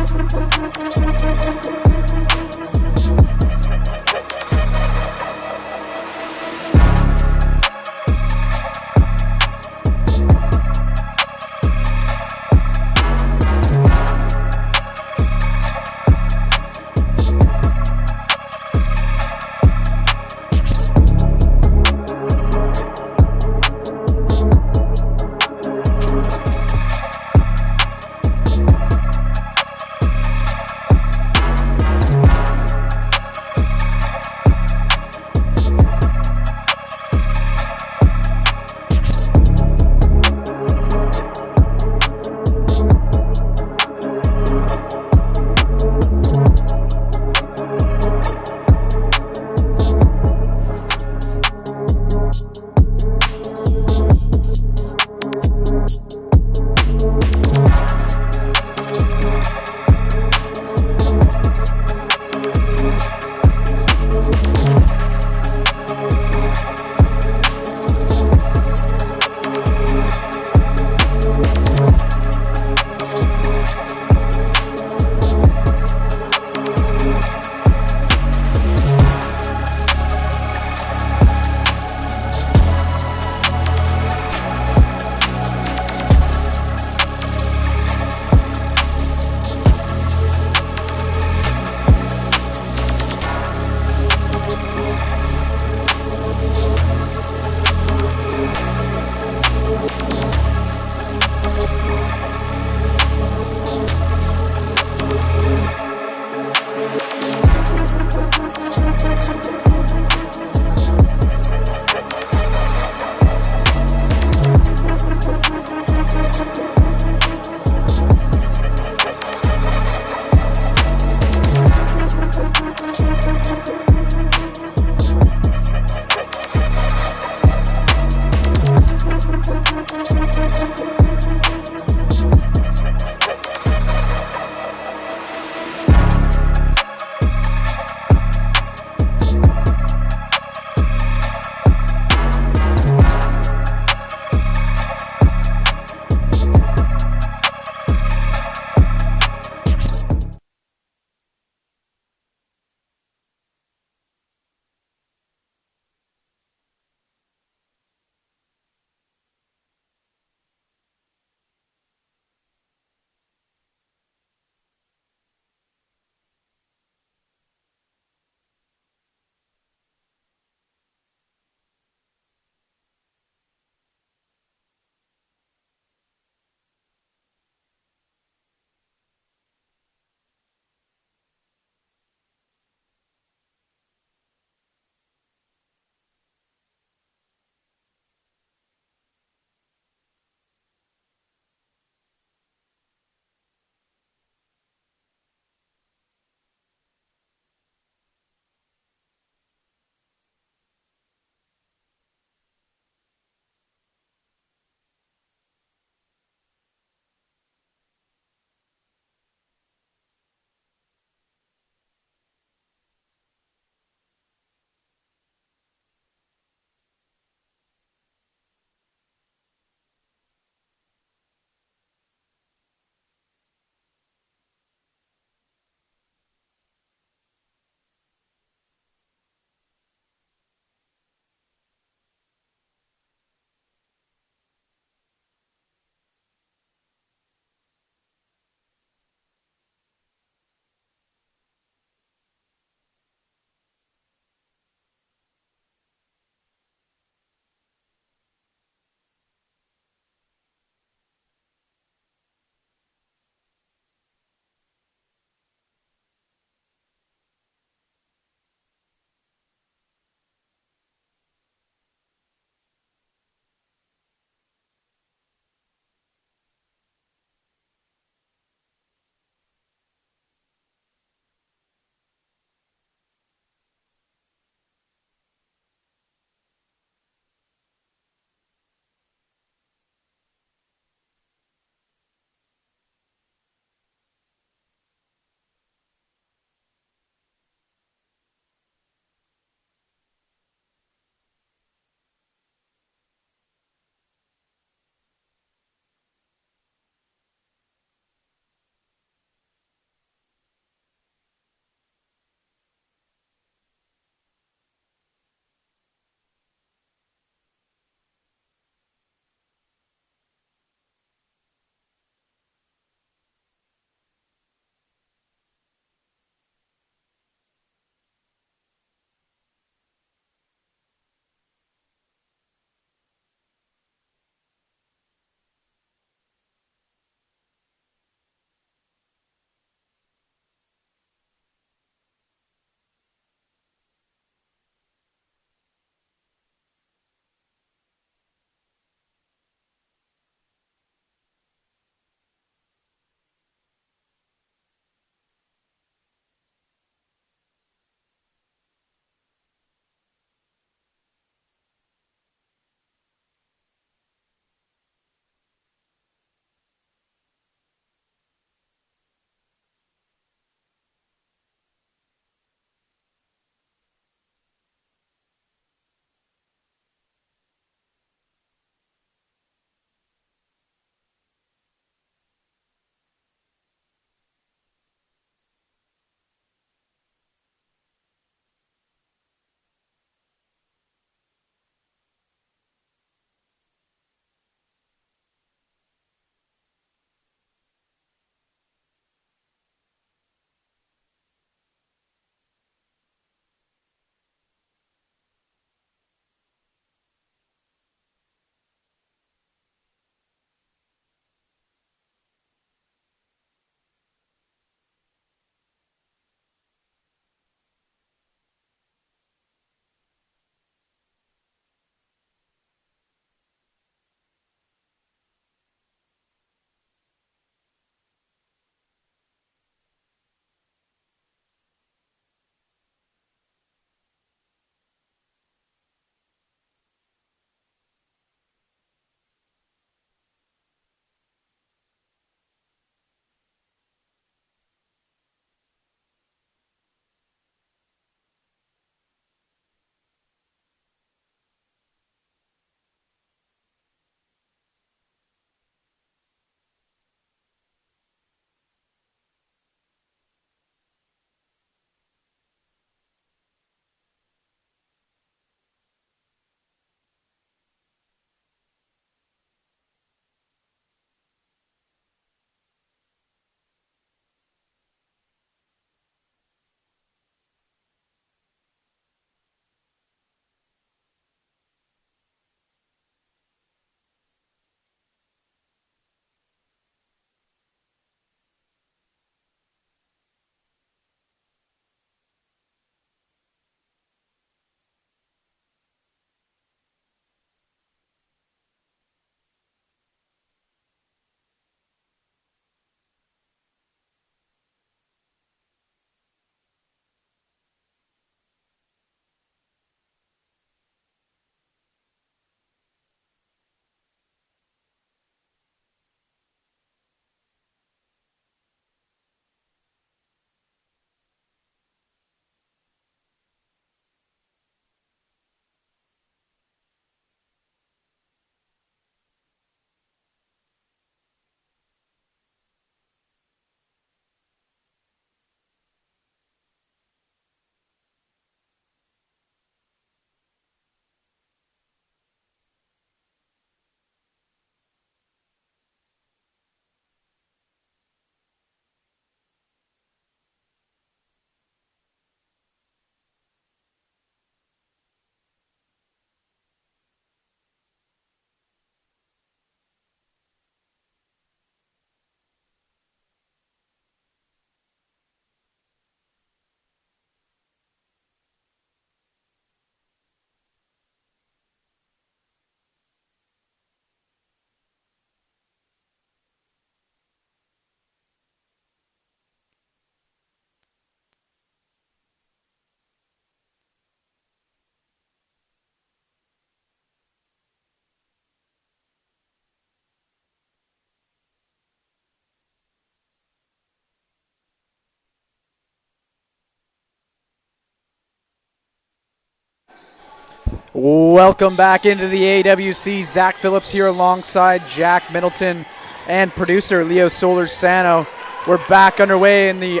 S1: Welcome back into the AWC. Zach Phillips here alongside Jack Middleton and producer Leo Soler-Sano. We're back underway in the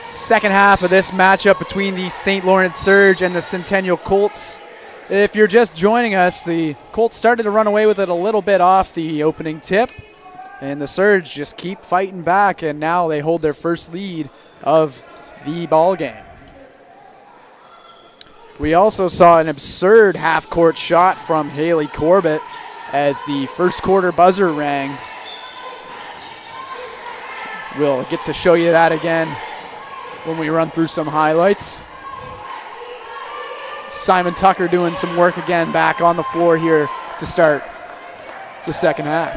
S1: second half of this matchup between the St. Lawrence Surge and the Centennial Colts. If you're just joining us, the Colts started to run away with it a little bit off the opening tip, and the Surge just keep fighting back, and now they hold their first lead of the ball game. We also saw an absurd half-court shot from Haley Corbett as the first quarter buzzer rang. We'll get to show you that again when we run through some highlights. Simon Tucker doing some work again back on the floor here to start the second half.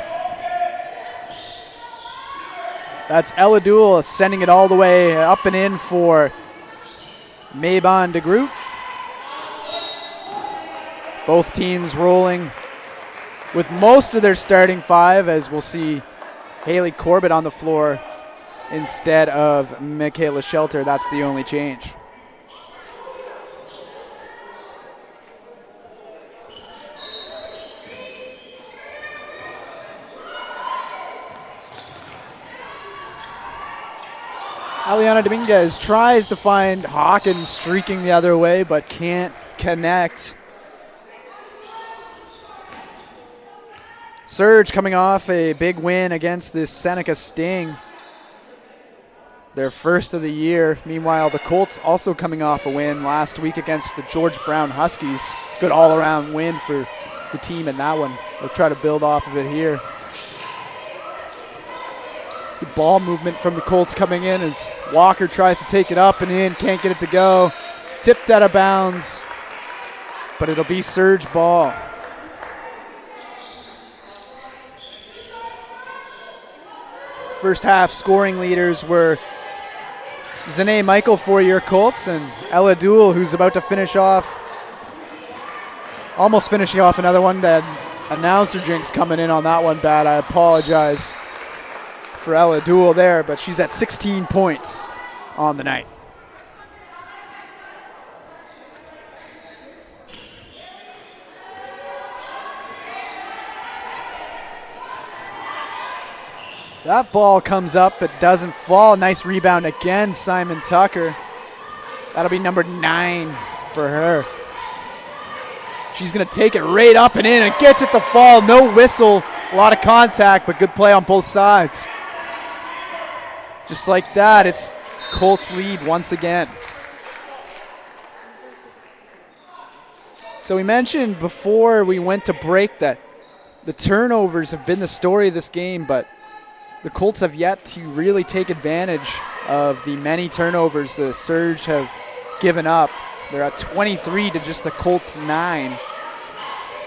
S1: That's Ella Dool sending it all the way up and in for Maybon DeGroot. Both teams rolling with most of their starting five, as we'll see Haley Corbett on the floor instead of Michaela Shelter. That's the only change. Aliana Dominguez tries to find Hawkins streaking the other way, but can't connect. Surge coming off a big win against the Seneca Sting, their first of the year. Meanwhile, the Colts also coming off a win last week against the George Brown Huskies. Good all-around win for the team in that one. They'll try to build off of it here. Good ball movement from the Colts coming in as Walker tries to take it up and in, can't get it to go. Tipped out of bounds, but it'll be Surge ball. First half scoring leaders were Zane Michael for your Colts and Ella Dool, who's about to finish off, almost finishing off another one. That announcer jinx coming in on that one bad. I apologize for Ella Dool there, but she's at 16 points on the night. That ball comes up but doesn't fall. Nice rebound again, Simon Tucker. That'll be number 9 for her. She's going to take it right up and in and gets it to fall. No whistle, a lot of contact, but good play on both sides. Just like that, it's Colts lead once again. So we mentioned before we went to break that the turnovers have been the story of this game, but the Colts have yet to really take advantage of the many turnovers the Surge have given up. They're at 23 to just the Colts 9,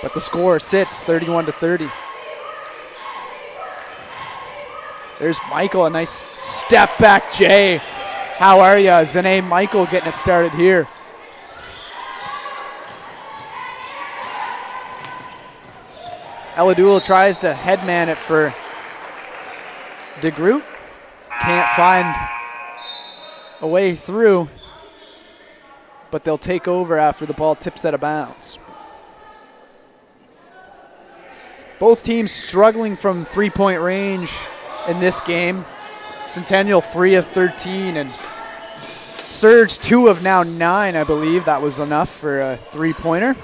S1: but the score sits 31-30. There's Michael, a nice step back Jay. How are ya? Zane Michael getting it started here. Ella Dool tries to headman it for DeGroot. Can't find a way through, but they'll take over after the ball tips out of bounds. Both teams struggling from three-point range in this game. Centennial 3 of 13 and Surge 2 of now 9, I believe. That was enough for a three-pointer.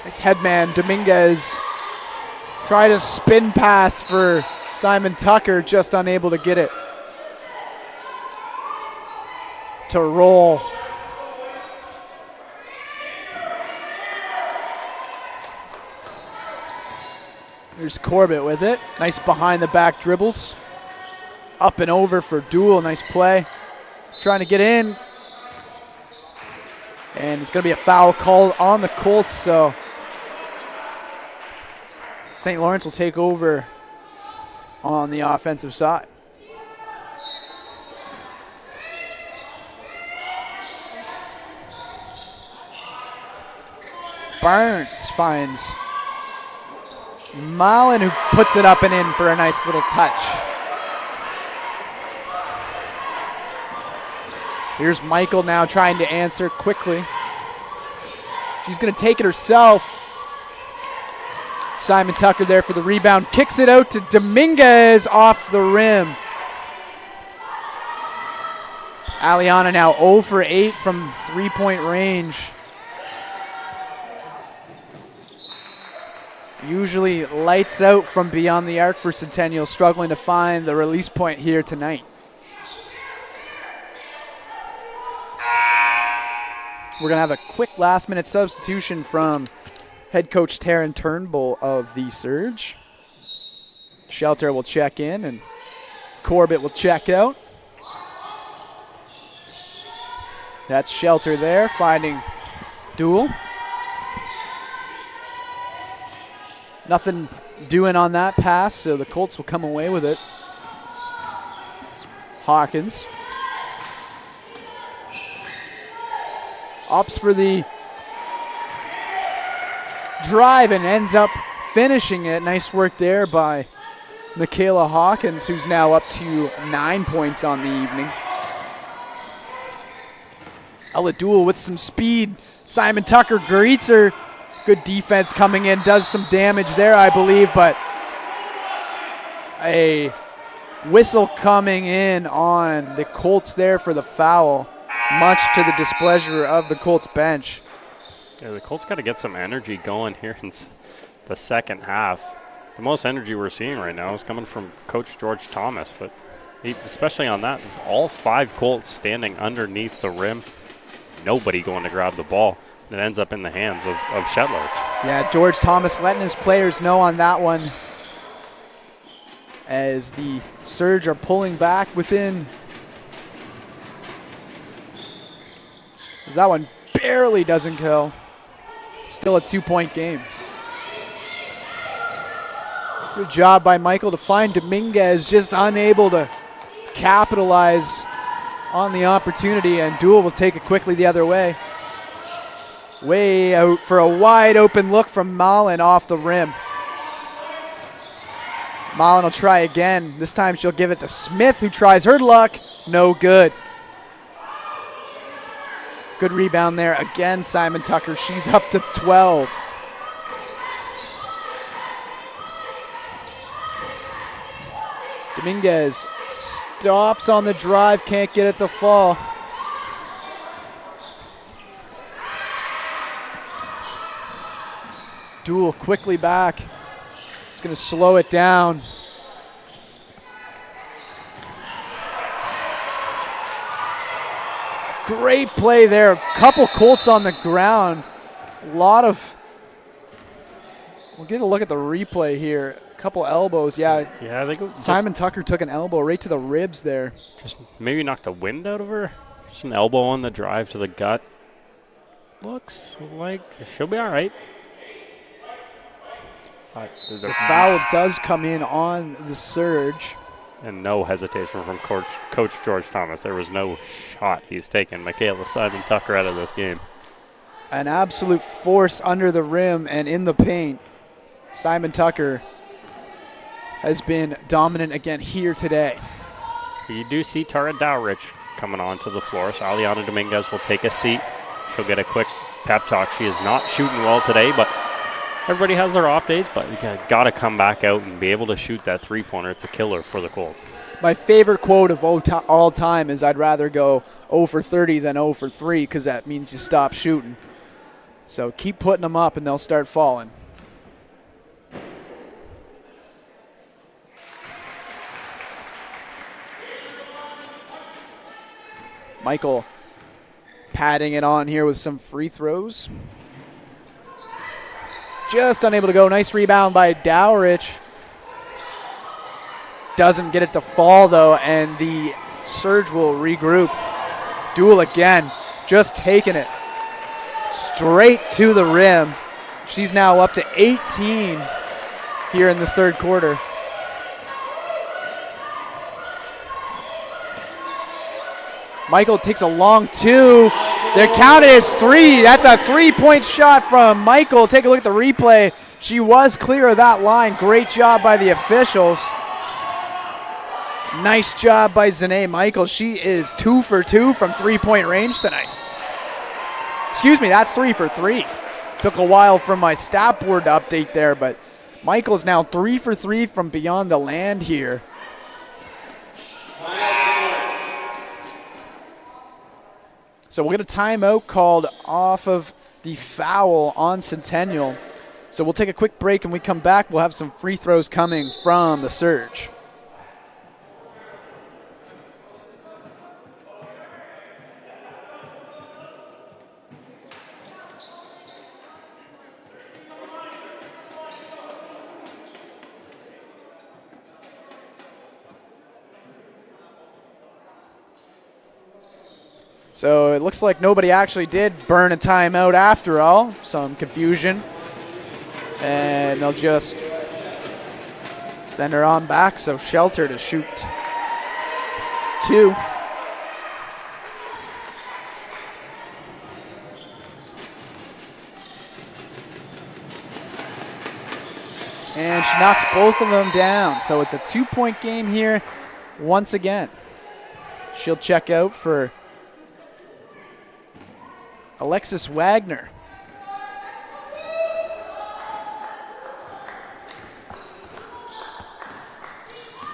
S1: Nice headman, Dominguez. Try to spin pass for Simon Tucker, just unable to get it to roll. There's Corbett with it. Nice behind the back dribbles. Up and over for Dool, nice play. Trying to get in. And it's going to be a foul called on the Colts, so St. Lawrence will take over on the offensive side. Burns finds Mullen, who puts it up and in for a nice little touch. Here's Michael now trying to answer quickly. She's going to take it herself. Simon Tucker there for the rebound. Kicks it out to Dominguez off the rim. Aliana now 0 for 8 from three-point range. Usually lights out from beyond the arc for Centennial, struggling to find the release point here tonight. We're going to have a quick last-minute substitution from head coach Taryn Turnbull of the Surge. Shelter will check in, and Corbett will check out. That's Shelter there, finding Duel. Nothing doing on that pass, so the Colts will come away with it. Hawkins. Opts for the drive and ends up finishing it. Nice work there by Michaela Hawkins, who's now up to 9 points on the evening. Ella Duel with some speed. Simon Tucker greets her. Good defense coming in, does some damage there, I believe, but a whistle coming in on the Colts there for the foul, much to the displeasure of the Colts bench.
S2: Yeah, the Colts got to get some energy going here in the second half. The most energy we're seeing right now is coming from Coach George Thomas. Especially on that, all 5 Colts standing underneath the rim, nobody going to grab the ball. It ends up in the hands of Shetler.
S1: Yeah, George Thomas letting his players know on that one as the Surge are pulling back within. That one barely doesn't go. Still a 2-point game. Good job by Michael to find Dominguez, just unable to capitalize on the opportunity, and Duel will take it quickly the other way. Way out for a wide open look from Malin off the rim. Malin will try again. This time she'll give it to Smith, who tries her luck. No good. Good rebound there. Again, Simon Tucker. She's up to 12. Dominguez stops on the drive. Can't get it to fall. Duel quickly back. He's going to slow it down. Great play there. Couple Colts on the ground. A lot of. We'll get a look at the replay here. A couple elbows. Yeah.
S2: Yeah, I think
S1: Simon Tucker took an elbow right to the ribs there.
S2: Just maybe knocked the wind out of her. Just an elbow on the drive to the gut. Looks like she'll be all right.
S1: The foul does come in on the Surge.
S2: And no hesitation from Coach George Thomas. There was no shot he's taken Michaela Simon Tucker out of this game.
S1: An absolute force under the rim and in the paint. Simon Tucker has been dominant again here today.
S2: You do see Tara Dowrich coming onto the floor, so Aliana Dominguez will take a seat. She'll get a quick pep talk. She is not shooting well today, but everybody has their off days, but you got to come back out and be able to shoot that three-pointer. It's a killer for the Colts.
S1: My favorite quote of all time is, "I'd rather go 0 for 30 than 0 for 3 because that means you stop shooting." So keep putting them up and they'll start falling. Michael padding it on here with some free throws. Just unable to go. Nice rebound by Dowrich. Doesn't get it to fall, though, and the Surge will regroup. Duel again, just taking it straight to the rim. She's now up to 18 here in this third quarter. Michael takes a long two. They're counted as 3. That's a 3-point shot from Michael. Take a look at the replay. She was clear of that line. Great job by the officials. Nice job by Zane Michael. She is 2 for 2 from three-point range tonight. Excuse me, that's 3 for 3. Took a while for my stat board to update there, but Michael's now 3 for 3 from beyond the land here. So we'll get a timeout called off of the foul on Centennial. So we'll take a quick break, and when we come back, we'll have some free throws coming from the Surge. So it looks like nobody actually did burn a timeout after all. Some confusion. And they'll just send her on back, so Shelter to shoot 2. And she knocks both of them down. So it's a 2-point game here once again. She'll check out for Alexis Wagner.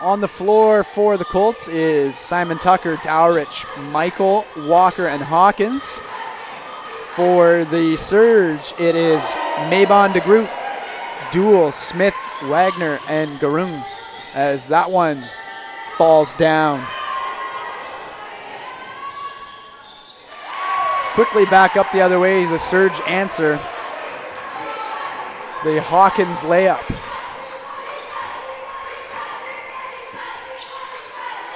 S1: On the floor for the Colts is Simon Tucker, Dowrich, Michael, Walker, and Hawkins. For the Surge, it is Mabon DeGroot, Duel, Smith, Wagner, and Garung, as that one falls down. Quickly back up the other way, the Surge answer the Hawkins layup.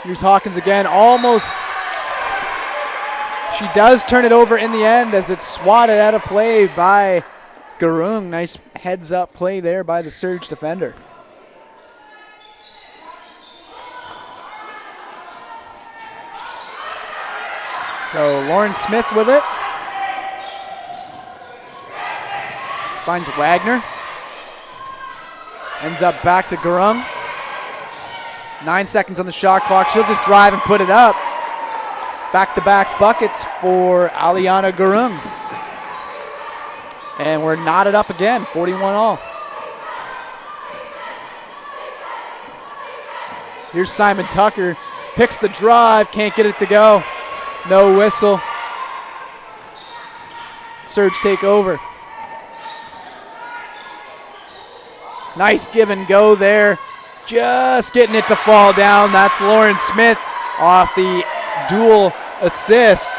S1: Here's Hawkins again, almost. She does turn it over in the end as it's swatted out of play by Garung. Nice heads up play there by the Surge defender. So Lauren Smith with it. Finds Wagner. Ends up back to Garung. 9 seconds on the shot clock. She'll just drive and put it up. Back-to-back buckets for Aliana Garung. And we're knotted up again, 41 all. Here's Simon Tucker. Picks the drive, can't get it to go. No whistle. Surge take over. Nice give and go there. Just getting it to fall down. That's Lauren Smith off the Duel assist.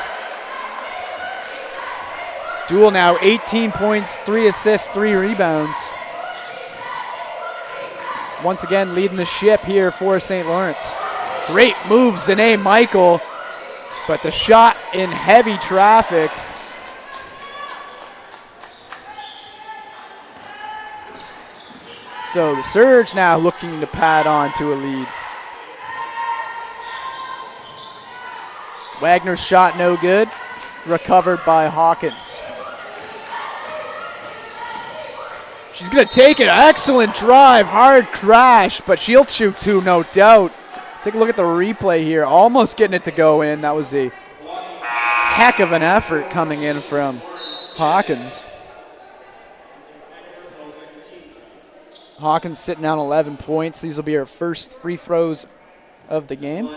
S1: Duel now 18 points, 3 assists, 3 rebounds. Once again leading the ship here for St. Lawrence. Great move, Zane Michael, but the shot in heavy traffic. So the Surge now looking to pad on to a lead. Wagner's shot no good. Recovered by Hawkins. She's going to take it. Excellent drive. Hard crash, but she'll shoot 2, no doubt. Take a look at the replay here. Almost getting it to go in. That was a heck of an effort coming in from Hawkins. Hawkins sitting down 11 points. These will be her first free throws of the game.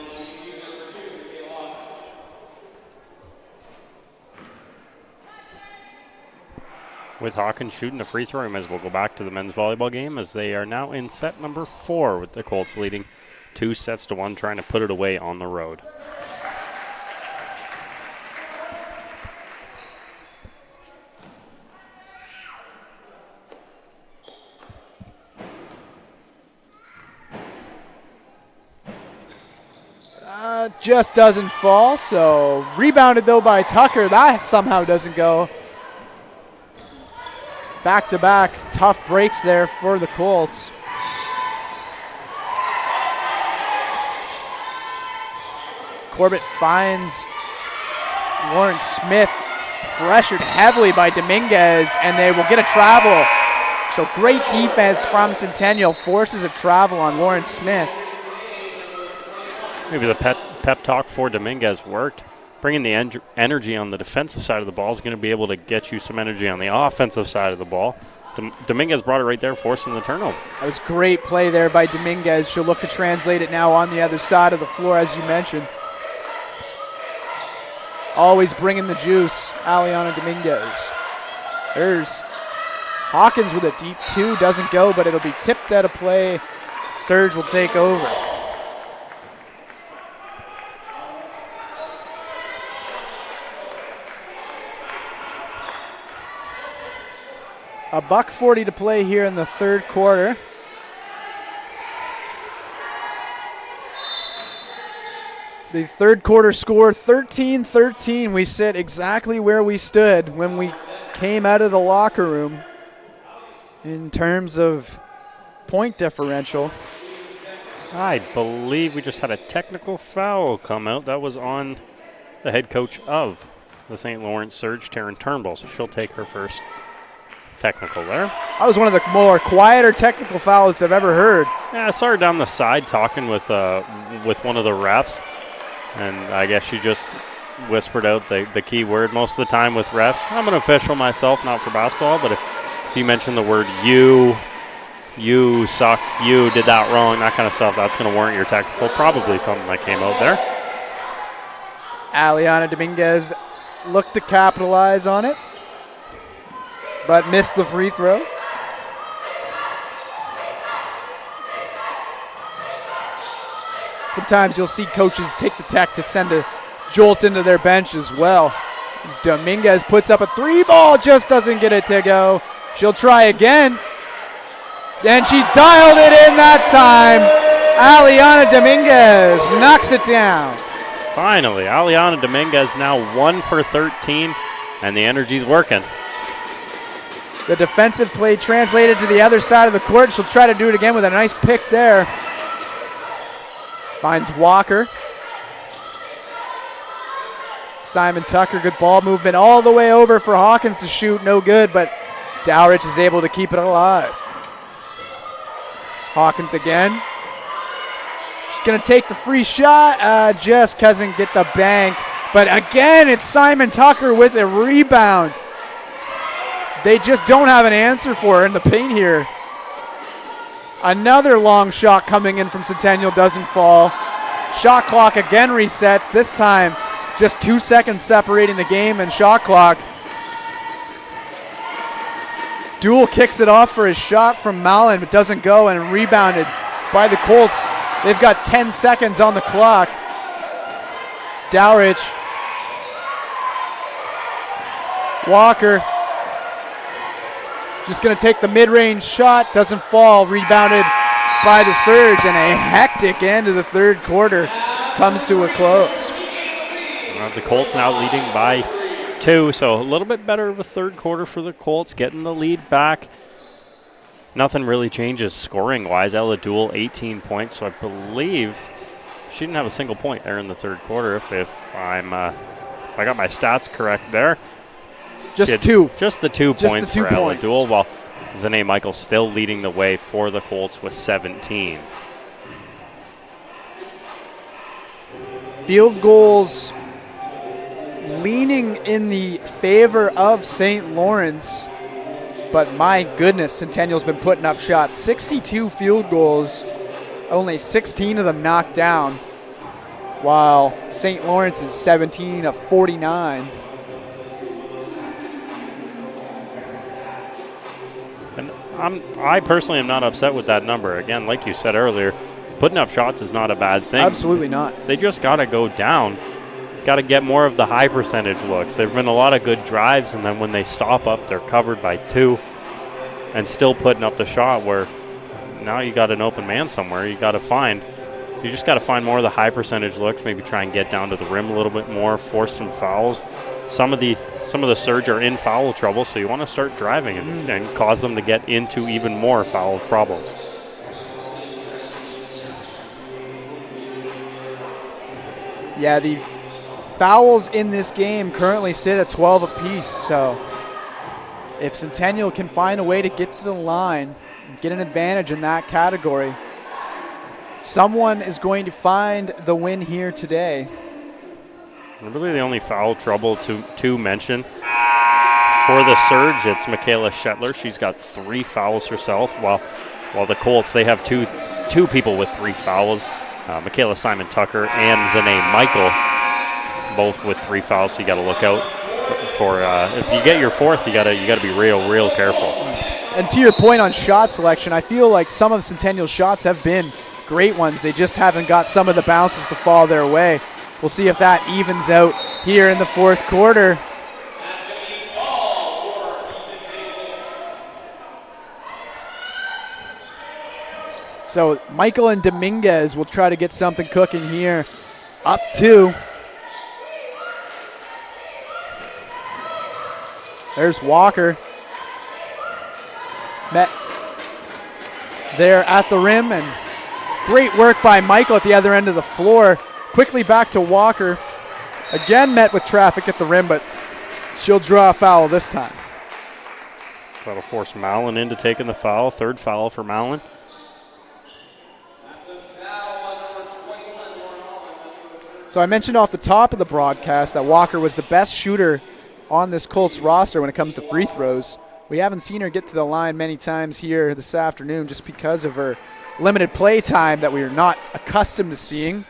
S2: With Hawkins shooting the free throw, we might as well go back to the men's volleyball game as they are now in set number 4 with the Colts leading 2-1, trying to put it away on the road.
S1: Just doesn't fall, so rebounded though by Tucker. That somehow doesn't go. Back-to-back tough breaks there for the Colts. Corbett finds Lauren Smith, pressured heavily by Dominguez, and they will get a travel. So great defense from Centennial, forces a travel on Lauren Smith.
S2: Maybe the pep talk for Dominguez worked. Bringing the energy on the defensive side of the ball is going to be able to get you some energy on the offensive side of the ball. Dominguez brought it right there, forcing the turnover.
S1: That was great play there by Dominguez. She'll look to translate it now on the other side of the floor, as you mentioned. Always bringing the juice, Aliana Dominguez. There's Hawkins with a deep two. Doesn't go, but it'll be tipped out of play. Surge will take over. $1:40 to play here in the third quarter. The third quarter score 13-13. We sit exactly where we stood when we came out of the locker room in terms of point differential.
S2: I believe we just had a technical foul come out. That was on the head coach of the St. Lawrence Surge, Taryn Turnbull, so she'll take her first technical there.
S1: That was one of the more quieter technical fouls I've ever heard.
S2: Yeah, I saw her down the side talking with one of the refs, and I guess she just whispered out the key word. Most of the time with refs, I'm an official myself, not for basketball, but if you mention the word you sucked, you did that wrong, that kind of stuff, that's going to warrant your technical. Probably something that came out there.
S1: Aliana Dominguez looked to capitalize on it, but missed the free throw. Sometimes you'll see coaches take the tech to send a jolt into their bench as well. As Dominguez puts up a three ball, just doesn't get it to go. She'll try again. And she dialed it in that time. Aliana Dominguez knocks it down.
S2: Finally, Aliana Dominguez now 1 for 13, and the energy's working.
S1: The defensive play translated to the other side of the court. She'll try to do it again with a nice pick there. Finds Walker. Simon Tucker, good ball movement all the way over for Hawkins to shoot. No good, but Dowrich is able to keep it alive. Hawkins again. She's going to take the free shot. Just doesn't get the bank. But again, it's Simon Tucker with a rebound. They just don't have an answer for her in the paint here. Another long shot coming in from Centennial doesn't fall. Shot clock again resets. This time, just 2 seconds separating the game and shot clock. Duel kicks it off for his shot from Mallon, but doesn't go, and rebounded by the Colts. They've got 10 seconds on the clock. Dowrich. Walker. Just going to take the mid-range shot. Doesn't fall. Rebounded by the Surge, and a hectic end of the third quarter comes to a close.
S2: The Colts now leading by 2, so a little bit better of a third quarter for the Colts, getting the lead back. Nothing really changes scoring-wise. Ella Duel, 18 points, so I believe she didn't have a single point there in the third quarter, if I got my stats correct there.
S1: Just two.
S2: Just the 2 points for Ella Duel, while Zane Michael still leading the way for the Colts with 17.
S1: Field goals leaning in the favor of St. Lawrence, but my goodness, Centennial's been putting up shots. 62 field goals, only 16 of them knocked down, while St. Lawrence is 17 of 49.
S2: And I personally am not upset with that number. Again, like you said earlier, putting up shots is not a bad thing.
S1: Absolutely not.
S2: They just got to go down. Got to get more of the high percentage looks. There have been a lot of good drives, and then when they stop up, they're covered by 2 and still putting up the shot where now you got an open man somewhere you got to find. You just got to find more of the high percentage looks, maybe try and get down to the rim a little bit more, force some fouls. Some of the Surge are in foul trouble, so you want to start driving and cause them to get into even more foul problems.
S1: Yeah, the fouls in this game currently sit at 12 apiece, so if Centennial can find a way to get to the line and get an advantage in that category, someone is going to find the win here today.
S2: Really the only foul trouble to mention. For the Surge, it's Michaela Shetler. She's got 3 fouls herself, while the Colts, they have two people with 3 fouls. Michaela Simon Tucker and Zane Michael, both with 3 fouls, so you got to look out for if you get your 4th, you got to be real careful.
S1: And to your point on shot selection, I feel like some of Centennial's shots have been great ones. They just haven't got some of the bounces to fall their way. We'll see if that evens out here in the 4th quarter. So Michael and Dominguez will try to get something cooking here. Up 2. There's Walker. Met there at the rim, and great work by Michael at the other end of the floor. Quickly back to Walker. Again met with traffic at the rim, but she'll draw a foul this time.
S2: That'll force Mallon into taking the foul. 3rd foul for Mallon.
S1: So I mentioned off the top of the broadcast that Walker was the best shooter on this Colts roster when it comes to free throws. We haven't seen her get to the line many times here this afternoon just because of her limited play time that we are not accustomed to seeing.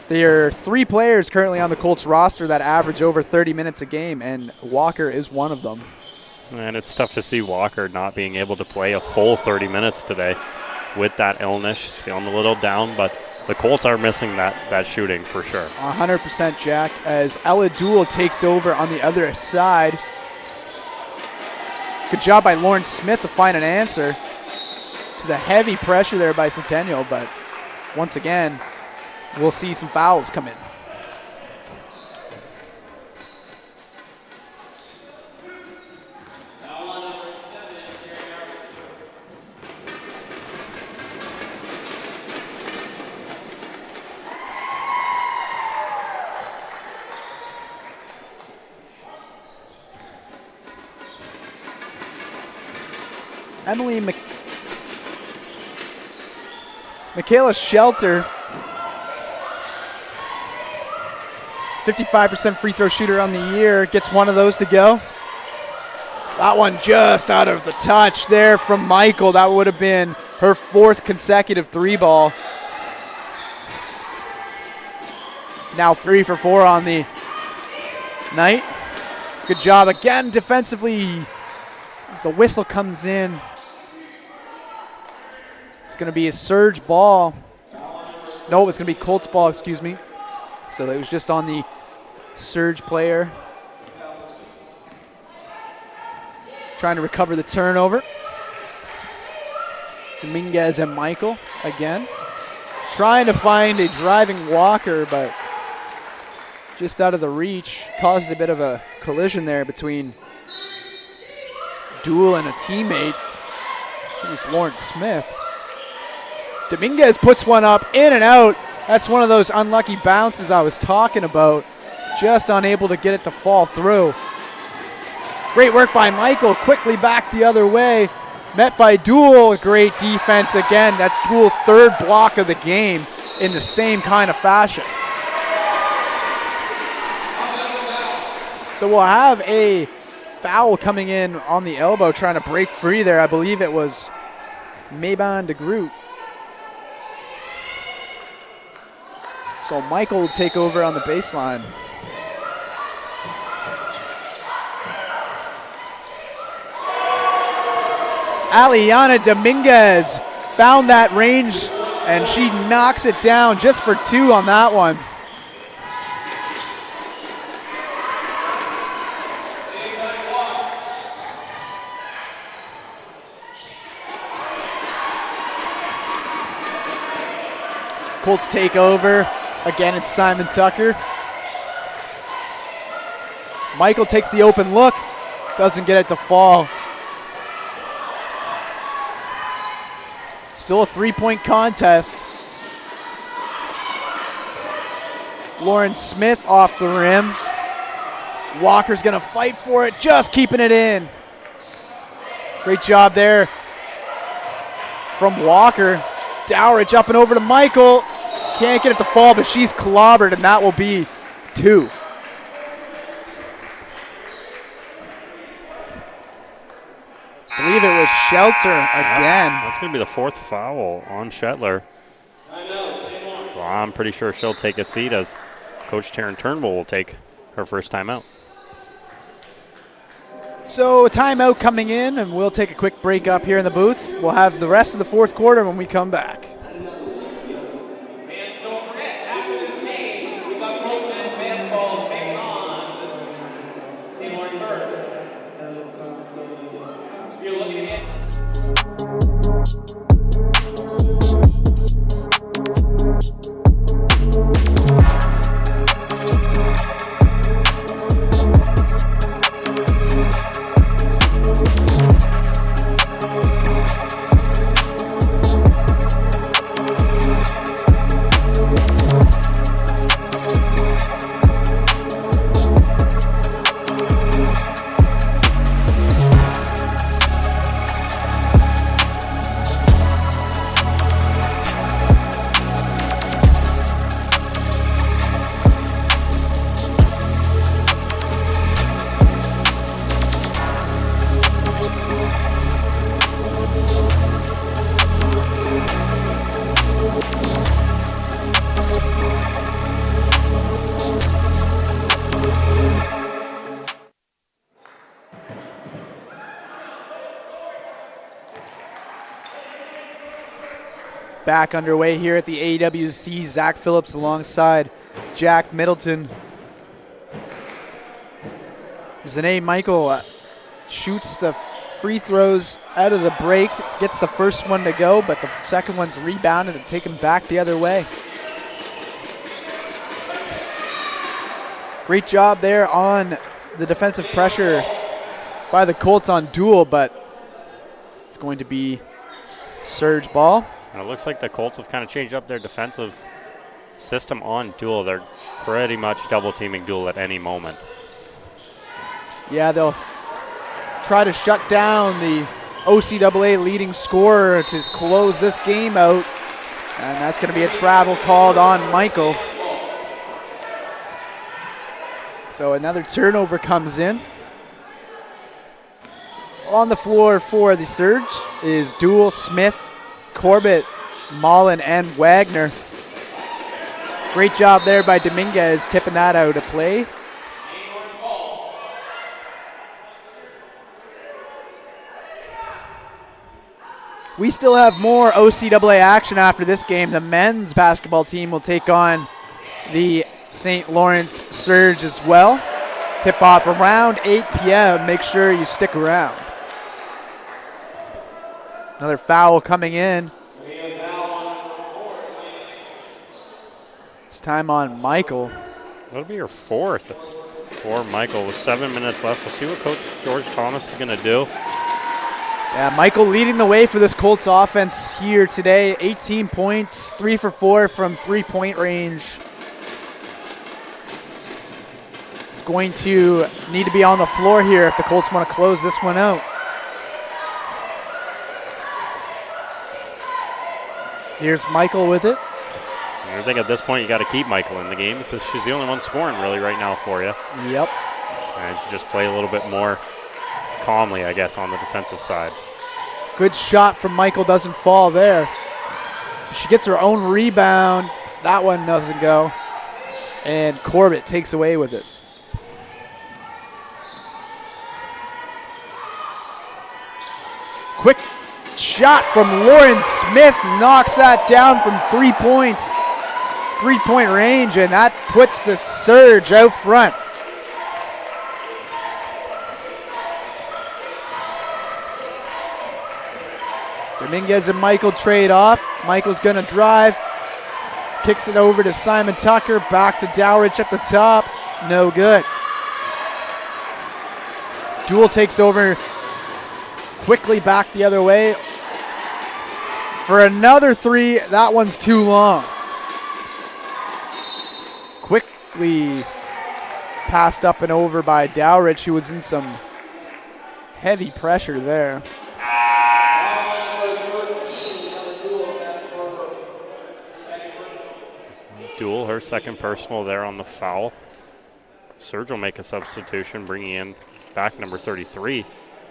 S1: There are 3 players currently on the Colts roster that average over 30 minutes a game, and Walker is one of them.
S2: And it's tough to see Walker not being able to play a full 30 minutes today with that illness. She's feeling a little down, but the Colts are missing that shooting for sure.
S1: 100%, Jack, as Ella Dool takes over on the other side. Good job by Lauren Smith to find an answer to the heavy pressure there by Centennial, but once again, we'll see some fouls come in. Michaela Shelter, 55% free throw shooter on the year, gets one of those to go. That one just out of the touch there from Michael. That would have been her 4th consecutive 3-ball. Now 3 for 4 on the night. Good job again defensively as the whistle comes in. It's going to be a Surge ball. No, it's going to be Colts ball, excuse me. So that was just on the Surge player. Trying to recover the turnover. Dominguez and Michael again. Trying to find a driving Walker, but just out of the reach. Caused a bit of a collision there between Dool and a teammate. It was Lauren Smith. Dominguez puts one up, in and out. That's one of those unlucky bounces I was talking about. Just unable to get it to fall through. Great work by Michael, quickly back the other way. Met by Dool, great defense again. That's Dool's 3rd block of the game in the same kind of fashion. So we'll have a foul coming in on the elbow, trying to break free there. I believe it was Mayban de Groot. So Michael will take over on the baseline. Aliana Dominguez found that range, and she knocks it down just for 2 on that one. Colts take over. Again, it's Simon Tucker. Michael takes the open look. Doesn't get it to fall. Still a 3-point contest. Lauren Smith off the rim. Walker's going to fight for it, just keeping it in. Great job there from Walker. Dowrich up and over to Michael. Can't get it to fall, but she's clobbered, and that will be 2. I believe it was Shelter again.
S2: That's going to be the 4th foul on Shetler. Well, I'm pretty sure she'll take a seat as Coach Taryn Turnbull will take her first timeout.
S1: So a timeout coming in, and we'll take a quick break up here in the booth. We'll have the rest of the 4th quarter when we come back.
S3: Fans, don't forget, after this game, we've got Colts men's basketball taking on this St. Lawrence Surge. You're looking at
S1: Back underway here at the AWC. Zach Phillips alongside Jack Middleton. Zane Michael shoots the free throws out of the break, gets the first one to go, but the second one's rebounded and taken back the other way. Great job there on the defensive pressure by the Colts on Duel, but it's going to be Surge ball.
S2: And it looks like the Colts have kind of changed up their defensive system on Duel. They're pretty much double-teaming Duel at any moment.
S1: Yeah, they'll try to shut down the OCAA leading scorer to close this game out. And that's going to be a travel called on Michael. So another turnover comes in. On the floor for the Surge is Duel, Smith, Corbett, Mullen, and Wagner. Great job there by Dominguez tipping that out of play. We still have more OCAA action after this game. The men's basketball team will take on the St. Lawrence Surge as well. Tip off around 8 p.m. Make sure you stick around. Another foul coming in. It's time on Michael.
S2: That'll be your 4th for Michael with 7 minutes left. We'll see what Coach George Thomas is going to do.
S1: Yeah, Michael leading the way for this Colts offense here today. 18 points, 3 for 4 from three-point range. It's going to need to be on the floor here if the Colts want to close this one out. Here's Michael with it.
S2: I think at this point you got to keep Michael in the game because she's the only one scoring really right now for you.
S1: Yep.
S2: And she just play a little bit more calmly, I guess, on the defensive side.
S1: Good shot from Michael, doesn't fall there. She gets her own rebound. That one doesn't go. And Corbett takes away with it. Quick shot from Lauren Smith, knocks that down from 3 points. 3-point range, and that puts the Surge out front. Dominguez and Michael trade off. Michael's going to drive. Kicks it over to Simon Tucker. Back to Dowrich at the top. No good. Duel takes over. Quickly back the other way. For another 3. That one's too long. Quickly passed up and over by Dowrich, who was in some heavy pressure there.
S2: Duel, her second personal there on the foul. Surge will make a substitution, bringing in back number 33,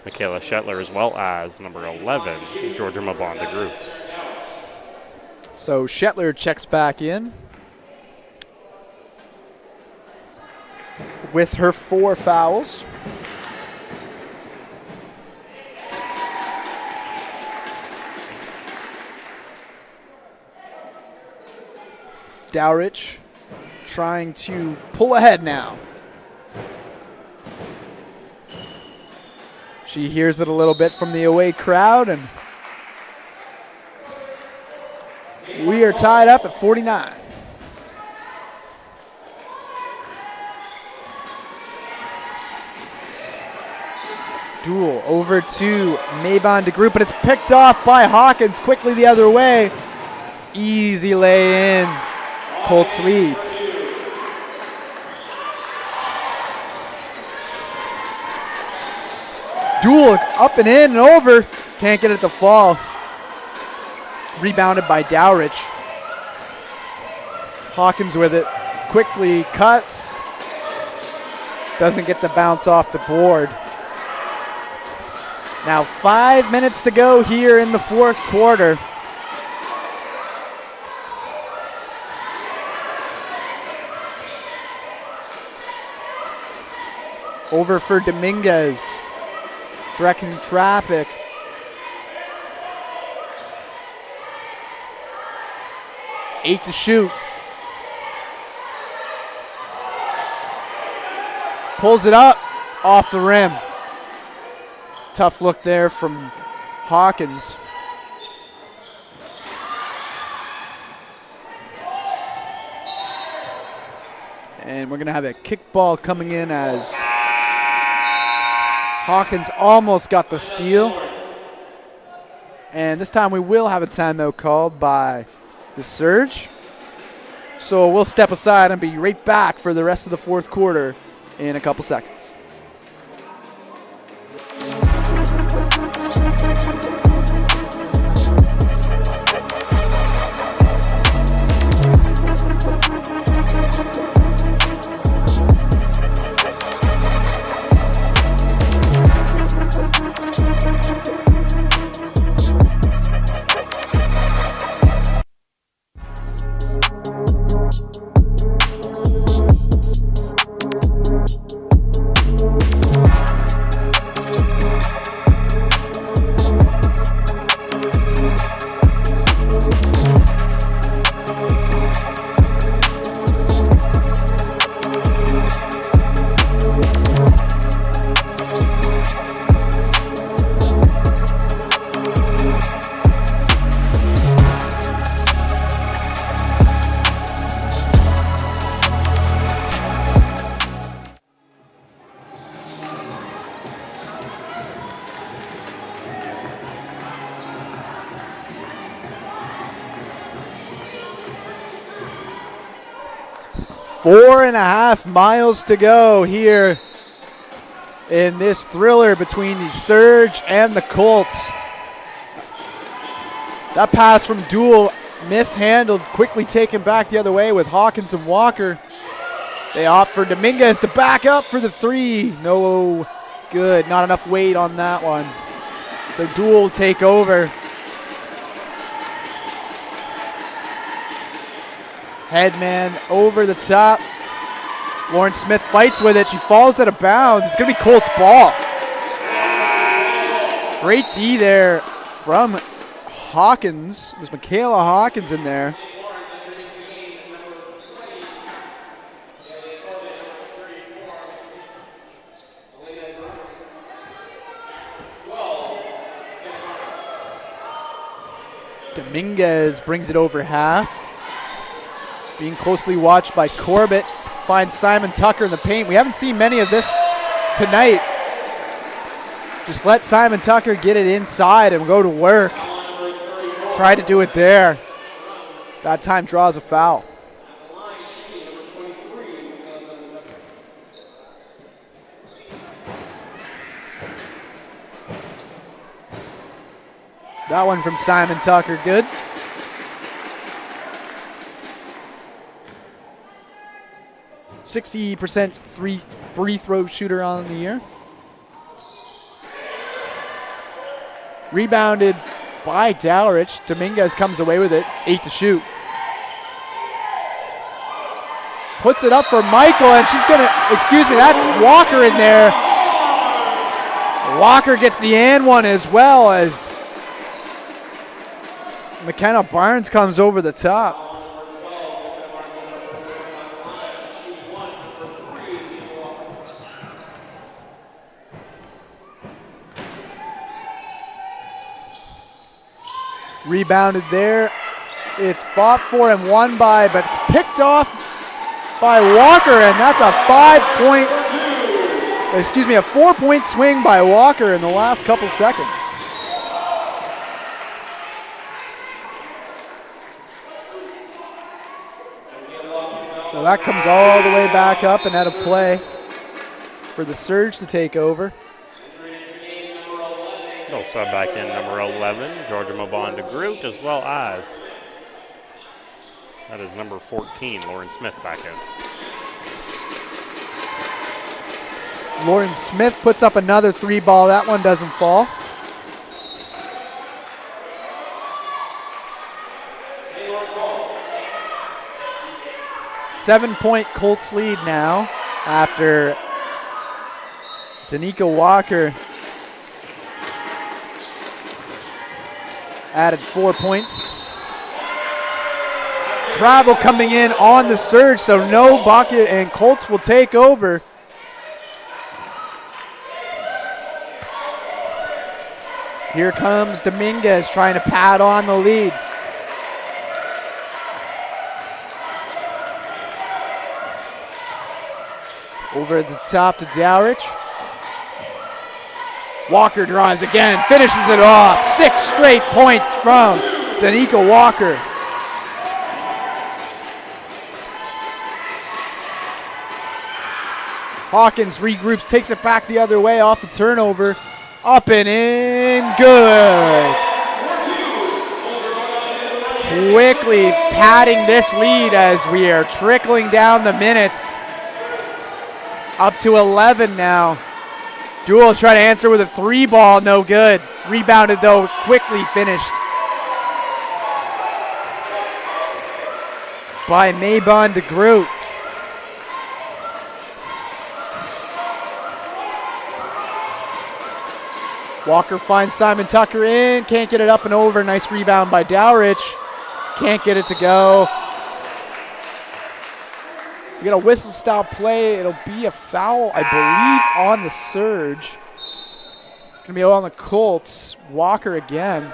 S2: Michaela Shetler, as well as number 11, Georgia Mabonda Group.
S1: So Shetler checks back in with her 4 fouls. Dowrich trying to pull ahead now. She hears it a little bit from the away crowd, and we are tied up at 49. Duel over to Mabon DeGroot, but it's picked off by Hawkins quickly the other way. Easy lay in. Colts lead. Duel up and in and over. Can't get it to fall. Rebounded by Dowrich. Hawkins with it. Quickly cuts. Doesn't get the bounce off the board. Now 5 minutes to go here in the fourth quarter. Over for Dominguez. Directing traffic. Eight to shoot. Pulls it up off the rim. Tough look there from Hawkins. And we're going to have a kickball coming in as Hawkins almost got the steal. And this time we will have a timeout called by the Surge. So we'll step aside and be right back for the rest of the fourth quarter in a couple seconds. Four and a half miles to go here in this thriller between the Surge and the Colts. That pass from Duel mishandled, quickly taken back the other way with Hawkins and Walker. They opt for Dominguez to back up for the three. No good, not enough weight on that one. So Duel will take over. Headman over the top. Lauren Smith fights with it. She falls out of bounds. It's going to be Colts ball. Great D there from Hawkins. It was Michaela Hawkins in there. Dominguez brings it over half. Being closely watched by Corbett. Finds Simon Tucker in the paint. We haven't seen many of this tonight. Just let Simon Tucker get it inside and go to work. Try to do it there. That time draws a foul. That one from Simon Tucker, good. 60% free throw shooter on the year. Rebounded by Dowrich. Dominguez comes away with it, 8 to shoot. Puts it up for Michael, and she's gonna, that's Walker in there. Walker gets the and one as well as McKenna Barnes comes over the top. Rebounded there. It's fought for and won by, but picked off by Walker, and that's a 4-point swing by Walker in the last couple seconds. So that comes all the way back up and out of play for the Surge to take over.
S2: They'll sub back in number 11, Georgia Mabon de Groot, as well as that is number 14, Lauren Smith back in.
S1: Lauren Smith puts up another 3-ball. That one doesn't fall. Seven-point Colts lead now after Danica Walker added 4 points. Travel coming in on the Surge, so no bucket, and Colts will take over. Here comes Dominguez trying to pad on the lead. Over the top to Dowrich. Walker drives again, finishes it off. 6 straight points from Danica Walker. Hawkins regroups, takes it back the other way off the turnover. Up and in, good. Quickly padding this lead as we are trickling down the minutes. Up to 11 now. Duel trying to answer with a 3-ball, no good. Rebounded though, quickly finished by Mabon de Groot. Walker finds Simon Tucker in, can't get it up and over. Nice rebound by Dowrich. Can't get it to go. We got a whistle stop play. It'll be a foul, I believe, on the Surge. It's gonna be on the Colts. Walker again.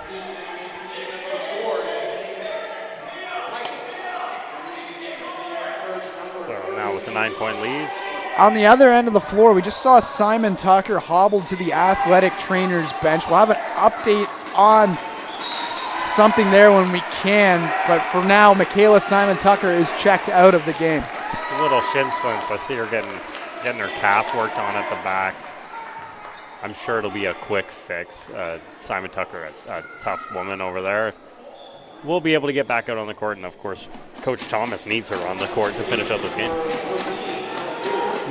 S2: So now with a 9-point lead.
S1: On the other end of the floor, we just saw Simon Tucker hobbled to the athletic trainer's bench. We'll have an update on something there when we can, but for now, Michaela Simon Tucker is checked out of the game.
S2: Just a little shin splints. I see her getting her calf worked on at the back. I'm sure it'll be a quick fix. Simon Tucker, a tough woman over there, will be able to get back out on the court, and of course, Coach Thomas needs her on the court to finish out this game.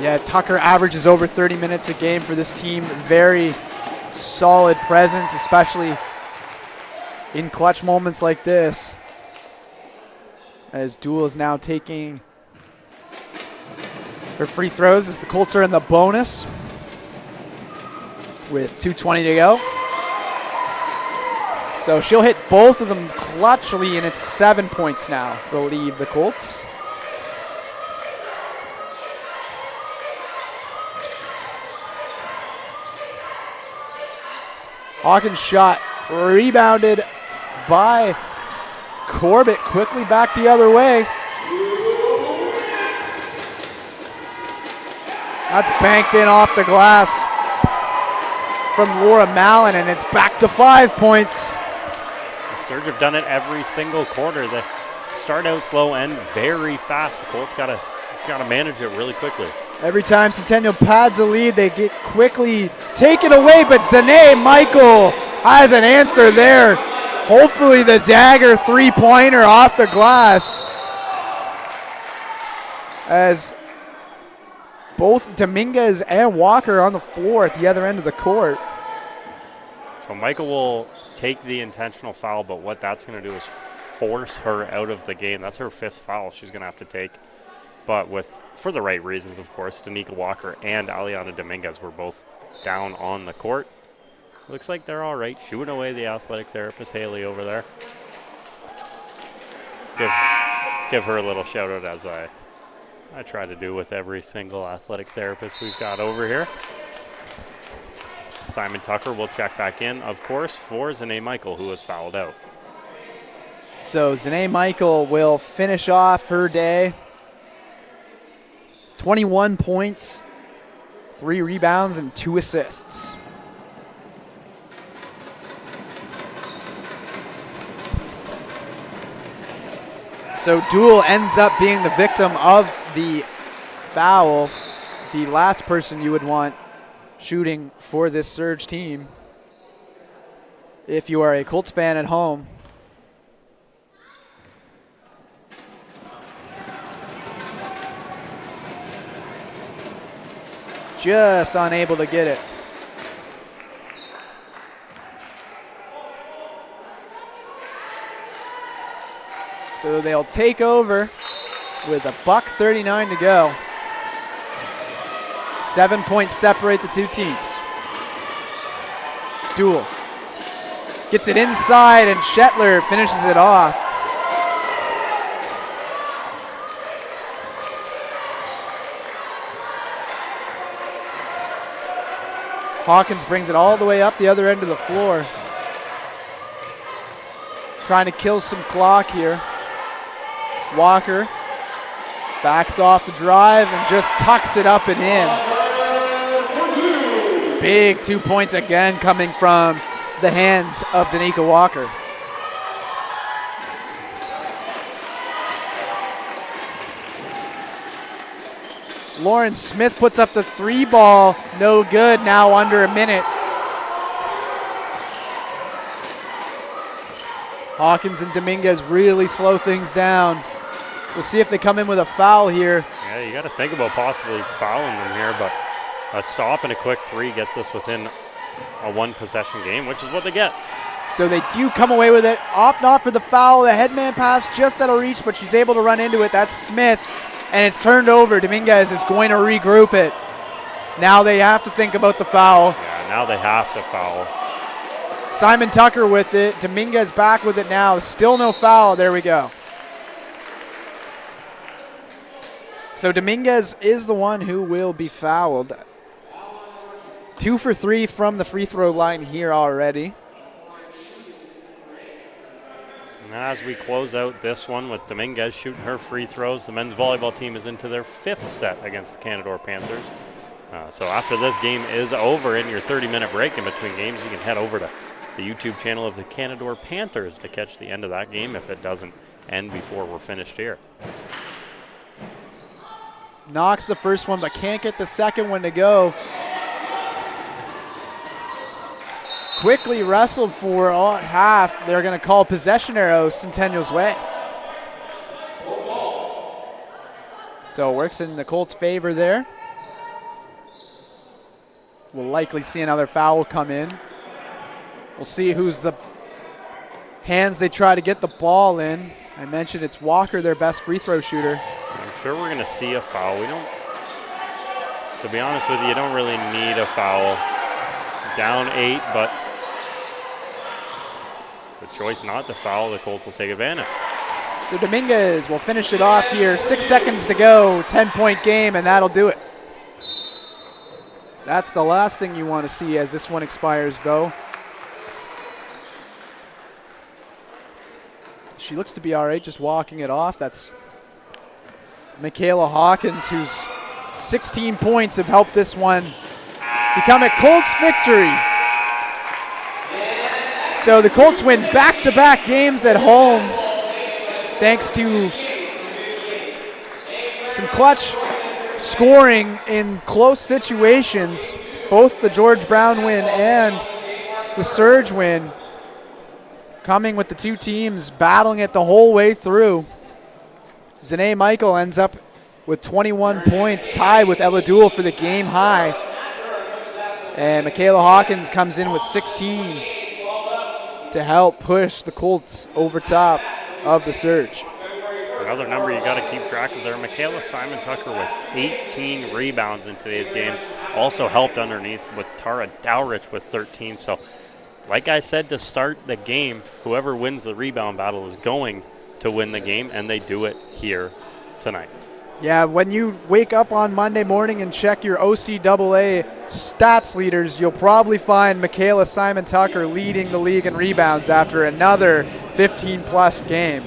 S1: Yeah, Tucker averages over 30 minutes a game for this team. Very solid presence, especially in clutch moments like this. As Duel is now taking her free throws as the Colts are in the bonus with 2:20 to go. So she'll hit both of them clutchly, and it's 7 points now, I believe, the Colts. Hawkins shot rebounded by Corbett, quickly back the other way. That's banked in off the glass from Laura Mallon, and it's back to 5 points.
S2: The Surge have done it every single quarter. They start out slow and very fast. The Colts gotta manage it really quickly.
S1: Every time Centennial pads a lead, they get quickly taken away, but Zane Michael has an answer there. Hopefully the dagger 3-pointer off the glass. As both Dominguez and Walker on the floor at the other end of the court.
S2: So Michael will take the intentional foul, but what that's going to do is force her out of the game. That's her 5th foul she's going to have to take. But for the right reasons, of course, Danica Walker and Aliana Dominguez were both down on the court. Looks like they're all right. Shooing away the athletic therapist, Haley, over there. Give her a little shout out, as I try to do with every single athletic therapist we've got over here. Simon Tucker will check back in, of course, for Zane Michael, who was fouled out.
S1: So Zane Michael will finish off her day. 21 points, 3 rebounds, and 2 assists. So Duel ends up being the victim of the foul, the last person you would want shooting for this Surge team if you are a Colts fan at home. Just unable to get it. So they'll take over with $1:39 to go. 7 points separate the two teams. Duel gets it inside, and Shetler finishes it off. Hawkins brings it all the way up the other end of the floor. Trying to kill some clock here. Walker backs off the drive and just tucks it up and in. Big 2 points again coming from the hands of Danica Walker. Lauren Smith puts up the 3 ball, no good, now under a minute. Hawkins and Dominguez really slow things down. We'll see if they come in with a foul here.
S2: Yeah, you got to think about possibly fouling them here, but a stop and a quick 3 gets this within a 1-possession game, which is what they get.
S1: So they do come away with it. Opt not for the foul. The headman pass just out of reach, but she's able to run into it. That's Smith. And it's turned over. Dominguez is going to regroup it. Now they have to think about the foul.
S2: Yeah, now they have to foul.
S1: Simon Tucker with it. Dominguez back with it now. Still no foul. There we go. So Dominguez is the one who will be fouled. 2 for 3 from the free throw line here already.
S2: As we close out this one with Dominguez shooting her free throws, the men's volleyball team is into their 5th set against the Canadore Panthers. So after this game is over, in your 30-minute break in between games, you can head over to the YouTube channel of the Canadore Panthers to catch the end of that game if it doesn't end before we're finished here.
S1: Knocks the first one, but can't get the second one to go. Quickly wrestled for half. They're going to call possession arrow Centennial's way. So it works in the Colts' favor there. We'll likely see another foul come in. We'll see who's the hands they try to get the ball in. I mentioned it's Walker, their best free throw shooter.
S2: I'm sure we're going to see a foul. We don't, to be honest with you don't really need a foul. Down 8, but the choice not to foul, the Colts will take advantage.
S1: So Dominguez will finish it off here. 6 seconds to go, 10-point game, and that'll do it. That's the last thing you want to see as this one expires, though. She looks to be all right just walking it off. That's Michaela Hawkins, whose 16 points have helped this one become a Colts victory. So the Colts win back-to-back games at home thanks to some clutch scoring in close situations, both the George Brown win and the Surge win, coming with the two teams battling it the whole way through. Zane Michael ends up with 21 points, tied with Ella Duel for the game high. And Michaela Hawkins comes in with 16 to help push the Colts over top of the surge.
S2: Another number you got to keep track of there, Michaela Simon Tucker with 18 rebounds in today's game. Also helped underneath with Tara Dowrich with 13. So, like I said to start the game, whoever wins the rebound battle is going to win the game, and they do it here tonight.
S1: Yeah, when you wake up on Monday morning and check your OCAA stats leaders, you'll probably find Michaela Simon Tucker leading the league in rebounds after another 15-plus game.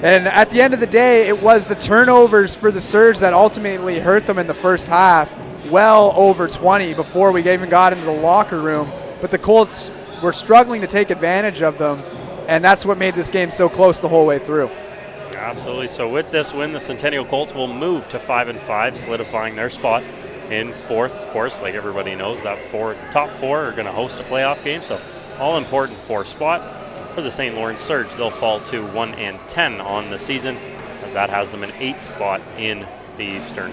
S1: And at the end of the day, it was the turnovers for the Surge that ultimately hurt them in the first half, well over 20 before we even got into the locker room. But the Colts were struggling to take advantage of them, and that's what made this game so close the whole way through.
S2: Absolutely. So with this win, the Centennial Colts will move to 5-5, solidifying their spot in fourth. Of course, like everybody knows, that top four are going to host a playoff game, so all important fourth spot. For the St. Lawrence Surge, they'll fall to 1-10 on the season. That has them in 8th spot in the Eastern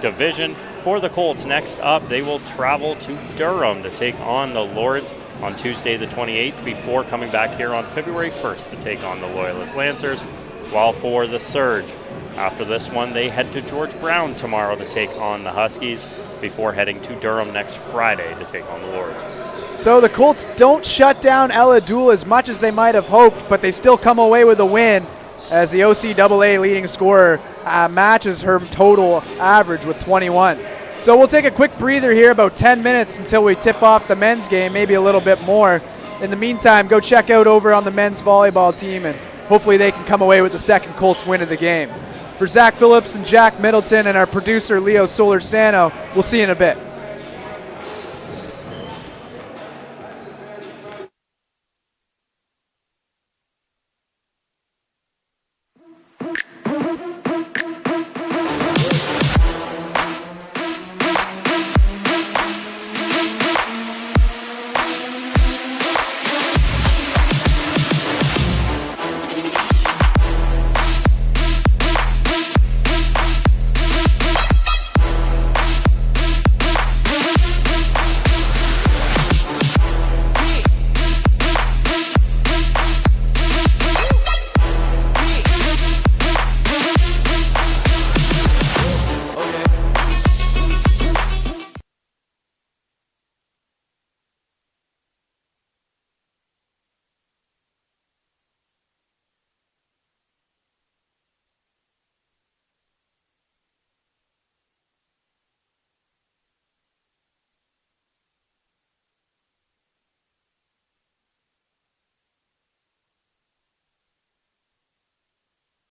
S2: Division. For the Colts, next up, they will travel to Durham to take on the Lords on Tuesday the 28th before coming back here on February 1st to take on the Loyalist Lancers. While for the Surge, after this one, they head to George Brown tomorrow to take on the Huskies before heading to Durham next Friday to take on the Lords.
S1: So the Colts don't shut down Ella Duel as much as they might have hoped, but they still come away with a win as the OCAA leading scorer matches her total average with 21. So we'll take a quick breather here, about 10 minutes until we tip off the men's game, maybe a little bit more. In the meantime, go check out over on the men's volleyball team, and hopefully they can come away with the second Colts win of the game. For Zach Phillips and Jack Middleton and our producer Leo Solorzano, we'll see you in a bit.